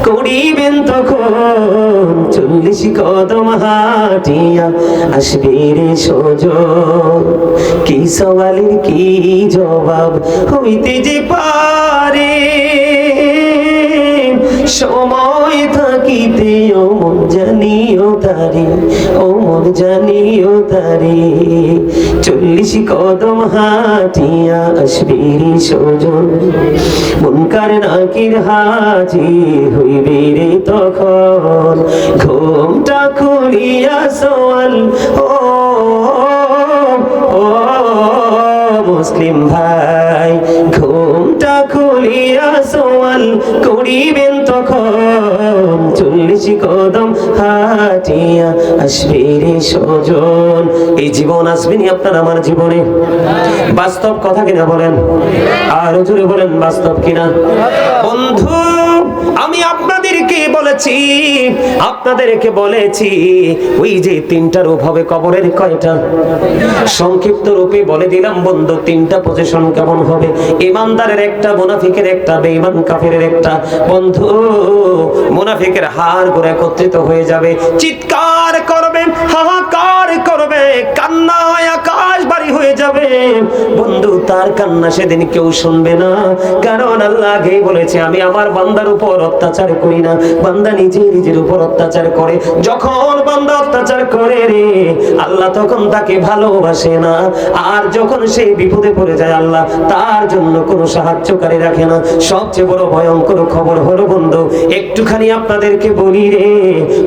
করিবেন তখন। 40 কদম হাঁটিয়া আসবে রে সজন, কি সওয়ালের কি জবাব হইতে যে পারে। সময় থাকিতে অমন জানিও তারে, অমন জানিও তারে। 40 কদম হাঁটিয়া আসবে রে সজন, মুনকার নাকির হাজির হইবে রে তখন। ঘুমটা খুলিয়া সোয়াল মুসলিম ভাই, ঘুমটা খুলিয়া সোয়াল করিবেন তখন। 40 কদম হাঁটিয়া আসবে রে সজন। এই জীবন আসবেনি আপনার আমার জীবনে, বাস্তব কথা কিনা বলেন? আরো জোরে বলেন, বাস্তব কিনা? বন্ধু আমি আপনাদেরকে বলেছি ওই যে 3টা রূপ হবে কবরের। কয়টা? সংক্ষিপ্ত রূপে বলে দিলাম বন্ধু, 3টা পজিশন কেমন হবে। ইমানদারের একটা, মুনাফিকের একটা, বেঈমান কাফেরের একটা। বন্ধু মুনাফিকের হাড় গোড়া একত্রিত হয়ে যাবে, চিৎকার করবে, হাহাকার করবে, কান্নায় আকাশ বাড়ি হয়ে যাবে। বন্ধু তার কান্না সেদিন কেউ শুনবে না, কারণ আল্লাহ আগেই বলেছে আমি আমার বান্দার উপর অত্যাচার করি না, বান্দা নিজের উপর অত্যাচার করে। যখন বান্দা অত্যাচার করে রে আল্লাহ তখন তাকে ভালোবাসে না, আর যখন সে বিপদে পড়ে যায় আল্লাহ তার জন্য কোনো সাহায্যকারী রাখে না। সবচেয়ে বড় ভয়ঙ্কর খবর হলো বন্ধু, একটুখানি আপনাদেরকে বলি রে,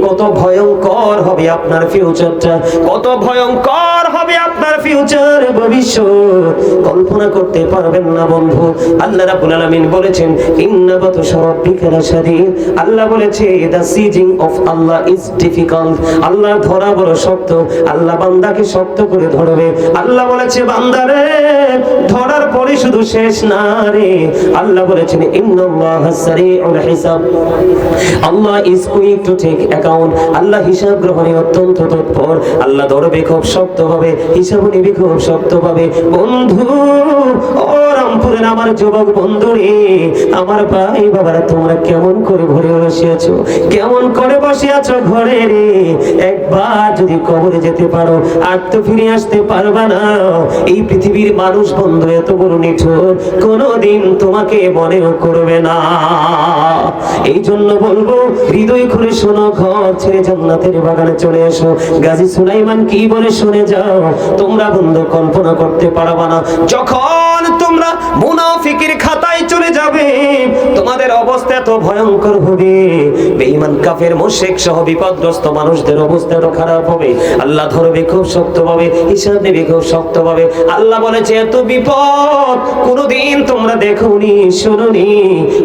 কত ভয়ঙ্কর হবে আপনার ফিউচারটা, কত ভয়ঙ্কর হবে আপনার ফিউচার, ভবিষ্যৎ কল্পনা করতে পারবেন না বন্ধু। আল্লাহ রাব্বুল আলামিন বলেছেন ইন্না বাতশা রাব্বিকা লাশাদীদ। আল্লাহ বলেছে the sieging of Allah is difficult, আল্লাহ ধরা বড় শক্ত, আল্লাহ বান্দাকে শক্ত করে ধরবে। আল্লাহ বলেছে বান্দারে ধরার পরে শুধু শেষ না রে, আল্লাহ বলেছেন ইন্নাল্লাহা সারিউল হিসাব, আল্লাহ is quick to take account, আল্লাহ হিসাব গ্রহণে অত্যন্ত তৎপর। আল্লাহ ধরবে খুব শক্তভাবে, হিসাব নিবে খুব শক্তভাবে। বন্ধু ও রামপুরের আমার যুবক বন্ধু রে, আমার ভাই বাবারা, তোমরা কেমন করে ঘরে বসে আছো, কেমন করে বসে আছো ঘরে রে? একবার যদি কবরে যেতে পারো আর তো ফিরে আসতে পারবা না। এই পৃথিবীর মানুষ বন্ধু এত বড় নিঠুর, কোনোদিন তোমাকে মনেও করবে না। এই জন্য বলবো হৃদয় খুলে শোনো, ঘর ছেড়ে জান্নাতের বাগানে চলে এসো। গাজী সুলাইমান কি বলে শুনে যাও, তোমরা বন্ধু কল্পনা করতে পারবা না, যখন তোমরা মুনাফিকের খাতায় চলে যাবে তোমাদের অবস্থা এত ভয়ঙ্কর হবে, বেঈমান কাফের মুশরিক সহ বিপদগ্রস্ত মানুষদের অবস্থা এত খারাপ হবে। আল্লাহ ধরবে খুব শক্তভাবে, হিসাব নেবে খুব শক্তভাবে। আল্লাহ বলেছে এত বিপদ কোনোদিন তোমরা দেখোনি, শুনোনি,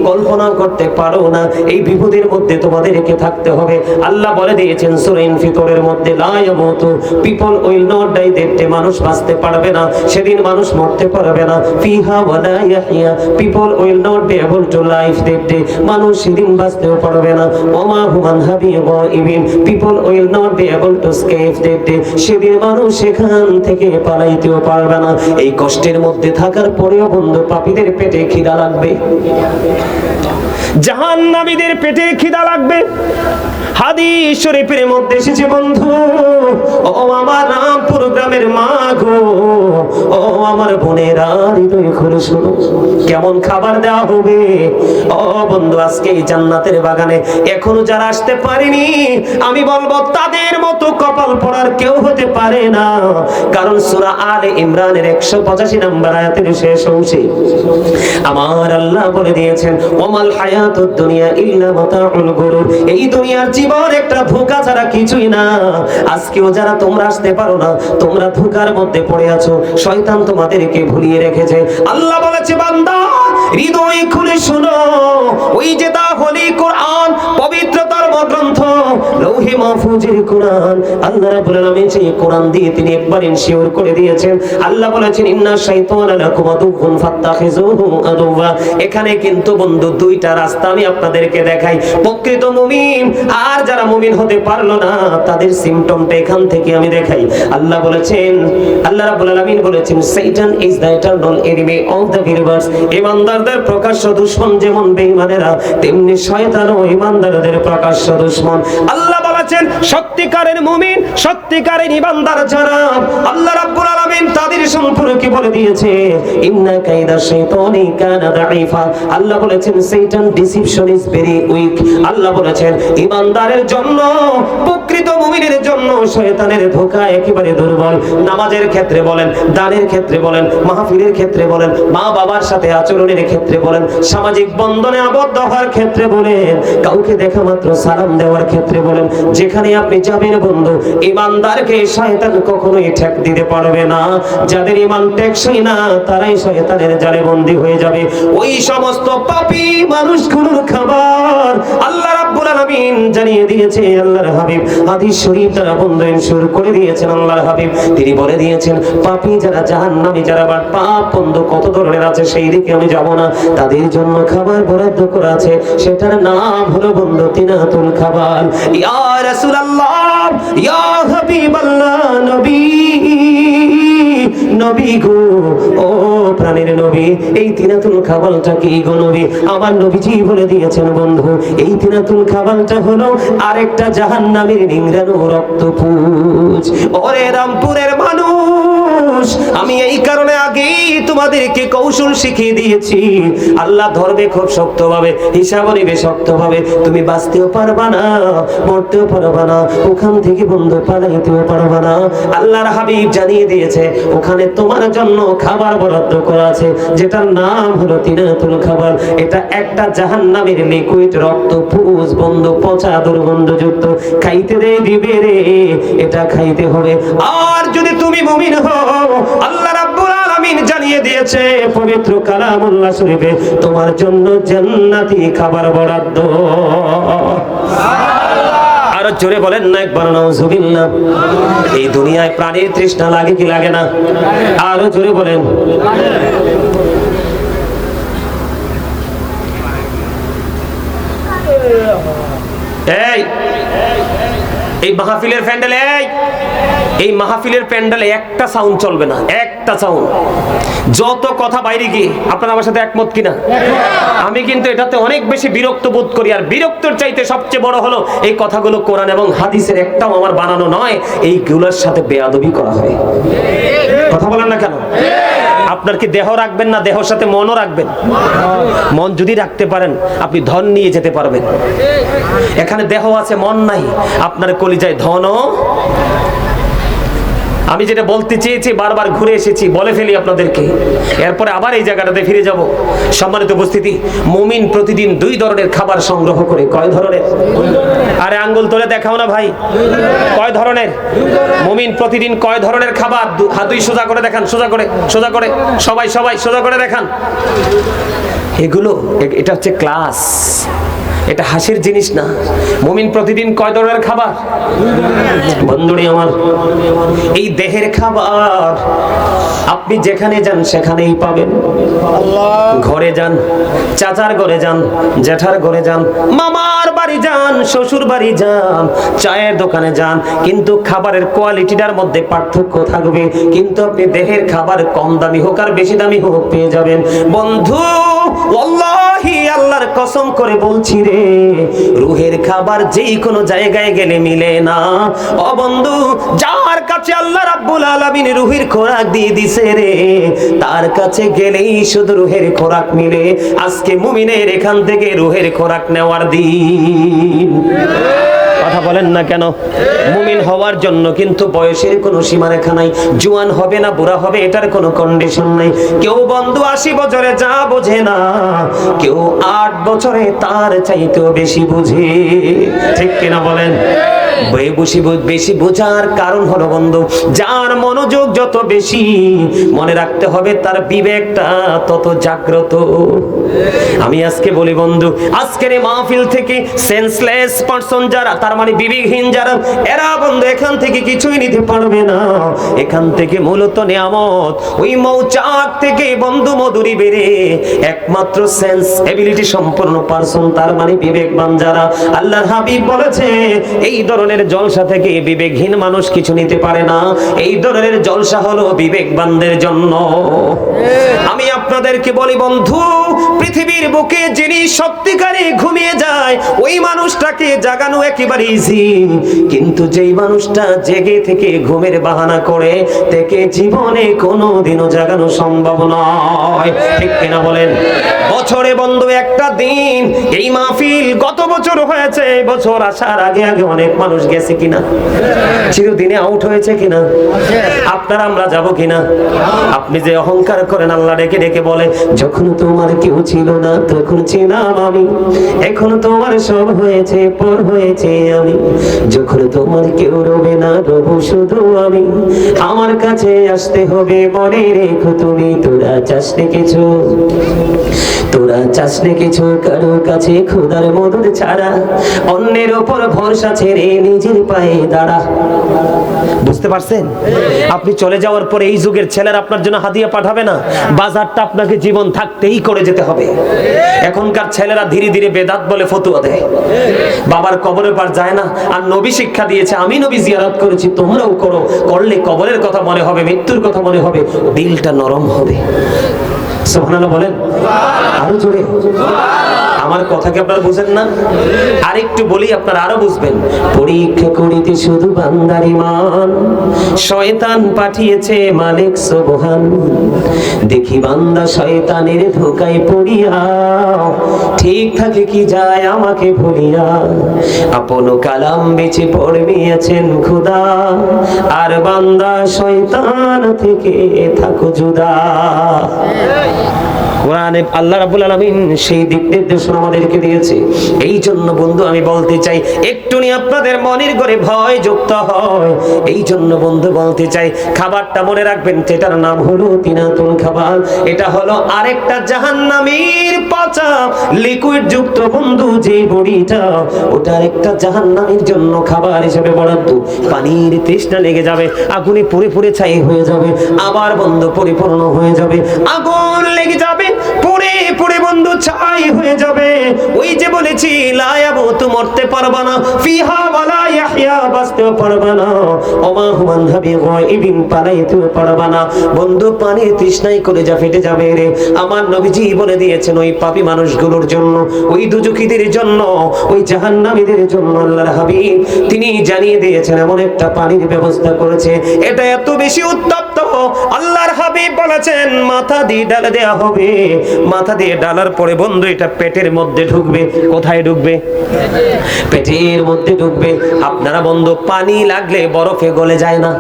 কল্পনা করতে পারো না। এই বিপদের মধ্যে তোমাদেরকে থাকতে হবে। আল্লাহ বলে দিয়েছেন সূরা ইনফিতরের মধ্যে লা ইয়ামুতু, পিপল উইল নট ডাই, দেখতে মানুষ বাঁচতে পারবে না সেদিন, মানুষ মরতে পারবে না। ফিহা ওয়ালা ইয়াহইয়া, people will not be able to life, দেখতে মানুষ সেদিন বাঁচতেও পারবে না। ওমা হুমান হাবি গায়বিন, people will not be able to escape, দেখতে সেদিন মানুষ সেখান থেকে পালাইতেও পারবে না। এই কষ্টের মধ্যে থাকার পরেও বন্ধু পাপীদের পেটে খিদা লাগবে, জাহান্নামীদের পেটে খিদা লাগবে। হাদিস শরীফের মধ্যে এসেছে বন্ধু, ও আমার রামপুর গ্রামের মা গো, ও আমার বোনেরা হৃদয় খুলে শোনো, কেমন খাবার দেওয়া হবে। ও বন্ধু, আজকে এই জান্নাতের বাগানে এখনো যারা আসতে পারেনি, আমি বলবো তাদের মতো কপাল পড়ার কেউ হতে পারে না। কারণ সূরা আলে ইমরানের 185 নম্বর আয়াতের শেষ অংশে আমার আল্লাহ বলে দিয়েছেন, ওমাল হায়াতুদ দুনিয়া ইল্লা মাতাউল গুরুর, এই দুনিয়ার জীবন একটা ধোঁকা ছাড়া কিছুই না। আজকেও যারা তোমরা আসতে পারো না, তোমরা ধোঁকার মধ্যে পড়ে আছো, শয়তান তোমাদেরকে ভুলিয়ে রেখেছে। আল্লাহ বলেছে, বান্দা হৃদয় খুলে শোনো, ওই যে দা হোলি কোরআন, পবিত্র ধর্মগ্রন্থ লৌহে মাহফুজের কোরআন, আল্লাহ রাব্বুল আলামিন সেই কোরআন দিয়ে তিনি একবার ইনশিওর করে দিয়েছেন। আল্লাহ বলেছেন, ইন্না শাইতানা লাকুম আদুউন ফাত্তাখিযুহু আদুওয়া। এখানে কিন্তু বন্ধু দুইটা রাস্তা আমি আপনাদেরকে দেখাই, প্রকৃত মুমিন আর যারা মুমিন হতে পারলো না তাদের সিম্পটমটা এখান থেকে আমি দেখাই। আল্লাহ বলেছেন, আল্লাহ রাব্বুল আলামিন বলেছেন, Satan is the eternal enemy of the believers। ইমানদারদের প্রকাশ্য দুশমন যেমন বেঈমানেরা, তেমনি শয়তানও ইমানদারদের প্রকাশ্য দুশমন। আল্লাহ বলেছেন, সত্যিকারের মুমিন, সত্যিকারের ইমানদার যারা, আল্লাহ রাব্বুল আলামিন তাদের সম্পর্কে বলে দিয়েছে, ইন্না কাইদা শাইতানি কানা দাঈফা। আল্লাহ বলেছেন, Satan deception is very weak। আল্লাহ বলেছেন, ইমানদারের জন্য, প্রকৃত মুমিনের জন্য শয়তানের ধোঁকা একেবারে দুর্বল। নামাজের ক্ষেত্রে বলেন, দানের ক্ষেত্রে বলেন, মাহফিলের ক্ষেত্রে বলেন, মা বাবার সাথে আচরণের ক্ষেত্রে বলেন, সামাজিক বন্ধনে আবদ্ধ হওয়ার ক্ষেত্রে বলেন, কাউকে দেখা মাত্র সালাম দেওয়ার ক্ষেত্রে বলেন, যেখানে আপনি যাবেন বন্ধু, ইমানদারকে শয়তান কখনোই ঠেক দিতে পারবে না। যাদের ঈমান টেকসই না তারাই শয়তানের জালে বন্দী হয়ে যাবে। ওই সমস্ত পাপী মানুষগুলোর খাবার আল্লাহ রাব্বুল আলামিন জানিয়ে দিয়েছে। আল্লাহর হাবিব হাদিস শরীফ দ্বারা বন্ধন শুরু করে দিয়েছেন। আল্লাহর হাবিব তিনি বলে দিয়েছেন, পাপী যারা, জাহান্নামী যারা, বা পাপ বন্ধ কত ধরনের আছে সেই দিকে আমি যাব না, তাদের জন্য খাবার বরাদ্দ করা আছে, সেটার নাম হলো বন্ধু তিনাতুল খাবার। ইয়া রাসূলুল্লাহ, ইয়া হাবিবাল্লাহ, নবী, নবী গো, ও প্রাণের নবী, এই তিনাতুল খাবারটা কি গো নবী? আমার নবীজি বলে দিয়েছেন বন্ধু, এই তিনাতুল খাবারটা হলো আরেকটা জাহান্নামের নিংড়ানো রক্তপুঞ্জ। ওরে রামপুরের মানুষ, আমি এই কারণে আগেই তোমাদেরকে কৌশল শিখিয়ে দিয়েছি। আল্লাহ ধরবে খুব শক্তভাবে, হিসাব নেবে শক্তভাবে, তুমি বাঁচতেও পারবা না, মরতেও পারবা না, ওখান থেকে বন্ধু পালাইতেও পারবা না। আল্লাহর হাবিব জানিয়ে দিয়েছে, ওখানে তোমার জন্য খাবার বরাদ্দ করা আছে, যেটার নাম হলো তিনাতুল খাবার। এটা একটা জাহান্নামের লিকুইড রক্তপুঞ্জ বন্ধু, পচা দুর্গন্ধযুক্ত, খাইতে দিবে রে, এটা খাইতে হবে। আর যদি তুমি মুমিন হও, আল্লাহ রাব্বুল আলামিন জানিয়ে দিয়েছে পবিত্র কালামুল্লাহ শরীফে, তোমার জন্য জান্নাতি খাবার বরাদ্দ। আরো জোরে বলেন না একবার নাউজুবিল্লাহ। এই দুনিয়ায় প্রাণীর তৃষ্ণা লাগে কি লাগে না? আরো জোরে বলেন। এই মাহফিলের প্যান্ডেলে, এই মাহফিলের প্যান্ডেলে একটা সাউন্ড চলবে না, একটা সাউন্ড। যত কথা বাইরে গিয়ে, আপনারা আমার সাথে একমত কিনা? আমি কিন্তু এটাতে অনেক বেশি বিরক্ত বোধ করি। আর বিরক্তর চাইতে সবচেয়ে বড় হলো এই কথাগুলো কোরআন এবং হাদিসের একটাও আমার বানানো নয়, এইগুলোর সাথে বেয়াদবি করা হয়। কথা বলেন না কেন? আপনার কি দেহ রাখবেন না দেহর সাথে মনও রাখবেন? মন যদি রাখতে পারেন আপনি ধন নিয়ে যেতে পারবেন। এখানে দেহ আছে, মন নাই, আপনার কলিজায় ধনও। আমি যেটা বলতে চেয়েছি বারবার ঘুরে এসেছি, বলে ফেলি আপনাদেরকে, এরপরে আবার এই জায়গাটাতে ফিরে যাব। সম্মানিত উপস্থিতি, মুমিন প্রতিদিন 2 ধরনের খাবার সংগ্রহ করে। কয় ধরনের? আরে আঙ্গুল তুলে দেখাও না ভাই, কয় ধরনের? মুমিন প্রতিদিন কয় ধরনের খাবার? হাত দুই সোজা করে দেখান, সোজা করে, সোজা করে, সবাই সবাই সোজা করে দেখান। এগুলো, এটা হচ্ছে ক্লাস, এটা হাসির জিনিস না। মুমিন প্রতিদিন কয় ধরনের খাবার? বন্ধুরে আমার, এই দেহের খাবার আপনি যেখানে যান সেখানেই পাবেন। ঘরে যান, চাচার ঘরে যান, জেঠার ঘরে যান, মামার বাড়ি যান, শ্বশুর বাড়ি যান, চায়ের দোকানে যান, কিন্তু খাবারের কোয়ালিটিটার মধ্যে পার্থক্য থাকবে। কিন্তু আপনি দেহের খাবার কম দামি হোক আর বেশি দামি হোক পেয়ে যাবেন। বন্ধু, ওয়াল্লাহি আল্লাহর কসম করে বলছি রে, রুহের খাবার যেই কোনো জায়গায় গেলে মিলে না। ও বন্ধু, যার কাছে আল্লাহ রাব্বুল আলামিন রুহের খোরাক দিয়ে দিছে রে, তার তার কাছে গেলেই শুধু রুহের খোরাক মিলে। আজকে মুমিনের এখান থেকে রুহের খোরাক নেওয়ার দিন। কথা বলেন না কেন? মুমিন হওয়ার জন্য কিন্তু বয়সের কোনো সীমারেখা নাই। জোয়ান হবে না বুড়া হবে এটার কোনো কন্ডিশন নাই। কেউ বন্ধু 80 বছরে যা বোঝে না, কেউ 8 বছরে তার চাইতেও বেশি বুঝে। ঠিক কিনা বলেন? বেশি বোঝার কারণ হলো বন্ধু, যার মনোযোগ যত বেশি, মনে রাখতে হবে তার বিবেকটা তত জাগ্রত। আমি আজকে বলি বন্ধু, আজকের এই মাহফিল থেকে সেন্সলেস পারসন যারা, তার মানে বিবেকহীন যারা, এরা বন্ধু এখান থেকে কিছুই নিতে পারবে না। এখান থেকে মূলত নিয়ামত, ওই মৌচাক থেকে বন্ধু মধুরি বেরে একমাত্র সেন্স এবিলিটি সম্পন্ন পারসন, তার মানে বিবেকবান যারা। আল্লাহর হাবিব বলেছে এই ধরনের জলসা থেকে বিবেকহীন মানুষ কিছু নিতে পারে না। এই ধরনের জলসা হলো বিবেকবানদের জন্য। আমি আপনাদেরকে বলি বন্ধু, পৃথিবীর বুকে যিনি সত্যিকারে ঘুমিয়ে যায় ওই মানুষটাকে জাগানো একেবারে ইজি, কিন্তু যেই মানুষটা জেগে থেকে ঘুমের বাহানা করে তাকে জীবনে কোনোদিনও জাগানো সম্ভব নয়। ঠিক কিনা বলেন? বছরে বন্ধু একটা দিন, এই মাহফিল গত বছর হয়েছে, এই বছর আসার আগে আগে অনেক মানুষ গেছে কিনা, চিরদিনে আউট হয়েছে কিনা, আপনারা আমরা যাব কিনা? আপনি যে অহংকার করেন, আল্লাহ ডেকে ডেকে বলে যখন তোমার কেউ ছিল না তখন ছিলাম আমি, এখন তোমার সব হয়েছে পর হয়েছে আমি, যখন তোমার কেউ রবে না রবো শুধু আমি, আমার কাছে আসতে হবে মনে রেখো তুমি, তোরা চাষনে কিছু, তোরা চাষনে কিছু কারো কাছে খোদার মদত ছাড়া, অন্যের ওপর ভরসা ছেড়ে নিজের পায়ে দাঁড়া। বুঝতে পারছেন? আপনি চলে যাওয়ার পরে এই যুগের ছেলেরা আপনার জন্য হাদিয়া পাঠাবে না, বাজারটা আপনাকে জীবন থাকতেই করে যেতে হবে। এখনকার ছেলেরা ধীরে ধীরে বেদাত বলে ফতুয়া দেয়, বাবার কবরের পার যায় না। আর নবী শিক্ষা দিয়েছে, আমি নবী জিয়ারত করেছি তোমরাও করো, করলে কবরের কথা মনে হবে, মৃত্যুর কথা মনে হবে, দিলটা নরম হবে। সুবহানাল্লাহ বলেন আরো জোরে। আমার কথা কি আপনারা বুঝেন না? আরেকটু বলি আপনারা আরো বুঝবেন। পরীক্ষা করিতে শুধু বান্দার ঈমান, শয়তান পাঠিয়েছে মালিক সুবহান, দেখি বান্দা শয়তানের ধোঁকায় পড়িয়া, ঠিক থাকে কি যায় আমাকে ভুলিয়া, আপন কালাম বেঁচে পড়বিয়েছেন খোদা, আর বান্দা শয়তান থেকে থাকো জুদা। কোরআনে আল্লাহ রাব্বুল আলামিন সেই দিক নির্দেশনা আমাদেরকে দিয়েছে। এই জন্য বন্ধু আমি বলতে চাই, একটু নিয়ে আপনাদের মনের ঘরে ভয় যুক্ত হয়। এই জন্য বন্ধু বলতে চাই, খাবারটা মনে রাখবেন, যেটার নাম হলো তিনাতুল খাবার। এটা হলো আরেকটা জাহান্নামীর পচা লিকুইড যুক্ত বন্ধু যে বড়িটা, ওটার একটা জাহান্নামীর জন্য খাবার হিসেবে বরাদ্দ। পানির তৃষ্ণা লেগে যাবে, আগুনে পুড়ে পুড়ে ছাই হয়ে যাবে, আবার বন্ধু পরিপূর্ণ হয়ে যাবে, আগুন লেগে যাবে, পুড়ে পুড়ে বন্ধু ছাই হয়ে যাবে। ওই যে বলেছি লা ইয়ামুতু, মরতে পারবা না, ফিহা ওয়ালা ইয়াহইয়া, বাঁচতেও পারবা না, ওমা হুয়া বিগায়বিন, পালাইতেও পারবা না। বন্ধু পানির তৃষ্ণায় কলেজা ফেটে যাবে রে। আমার নবীজি বলে দিয়েছেন ওই পাপী মানুষগুলোর জন্য, ওই দুজুকিদের জন্য, ওই জাহান্নামীদের জন্য আল্লাহর হাবিব তিনি জানিয়ে দিয়েছেন এমন একটা পানির ব্যবস্থা করেছে, এটা এত বেশি উত্তপ্ত, আল্লাহর হাবিব বলেছেন মাথা দিয়ে ঢালে দেয়া হবে। মাথা দিয়ে ঢালার পরে বন্ধু এটা পেটের মধ্যে ঢুকবে। কোথায় ঢুকবে? পেটের মধ্যে ঢুকবে। আপনারা বন্ধু পানি লাগলে বরফে গলে যায় না,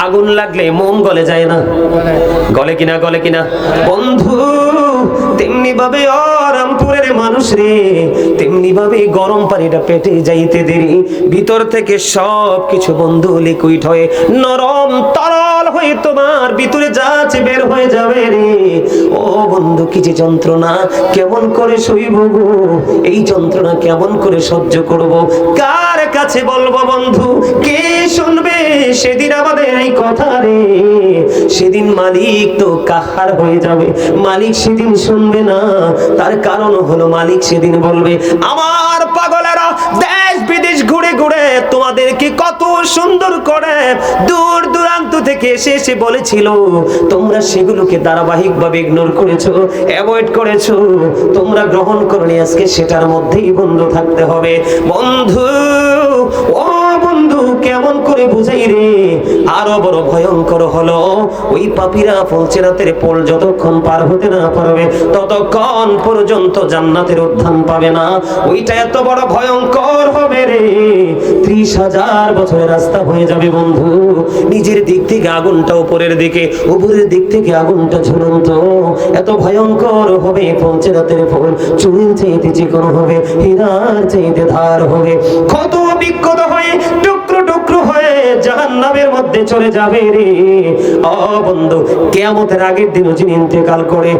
আগুন লাগলে মোম গলে যায় না, গলে কিনা? গলে কিনা বন্ধু? তেমনি ভাবে রামপুরের মানুষ রে, তেমনি ভাবে গরম পানিটা পেটে যাইতে দেরি, ভিতর থেকে সব কিছু বন্ধু লিকুইড হয়ে নরম তরল হয়ে তোমার ভিতরে যাচ্ছে বের হয়ে যাবে রে। ও বন্ধু কি যে যন্ত্রণা, কেমন করে সইব গো এই যন্ত্রণা, কেমন করে সহ্য করব, কার কাছে বলবো বন্ধু, কে শুনবে সেদিন আমাদের এই কথা রে? সেদিন মালিক তো কাহার হয়ে যাবে, মালিক সেদিন শুনবে না। তার কারণ হলো মালিক সেদিন বলবে আমার পাগলেরা দেশ বিদেশ ঘুরে ঘুরে তোমাদেরকে কত সুন্দর করে দূর দূরান্ত থেকে এসে বলেছিল, তোমরা সেগুলোকে ধারাবাহিকভাবে ইগনোর করেছো, অ্যাভয়েড করেছো, তোমরা গ্রহণ করনি, আজকে সেটার মধ্যেই বন্ধু থাকতে হবে। বন্ধু ও বন্ধু কেমন করে বুঝাই রে। আরো বড় ভয়ঙ্কর হলো ওই পাপীরা ফুলসিরাতের পোল যতক্ষণ পার হতে না পারবে ততক্ষণ পর্যন্ত জান্নাতের উত্থান পাবে না। ওইটা এত বড় ভয়ঙ্কর হবে রে, 30,000 বছরের রাস্তা হয়ে যাবে বন্ধু। নিজের দিক থেকে আগুনটা উপরের দিকে, উপরের দিক থেকে আগুনটা ঝুলন্ত, এত ভয়ঙ্কর হবে। ফুলসিরাতের পোল চুরির চাইতে চিকন হবে, হীরার চাইতে ধার হবে, কত বিক্ষত হয়ে টুকরো টুকরো হয়ে জাহান্নামের মধ্যে চলে যাবে রে। ও বন্ধু, কিয়ামতের আগের দিনও যিনি ইন্তেকাল করে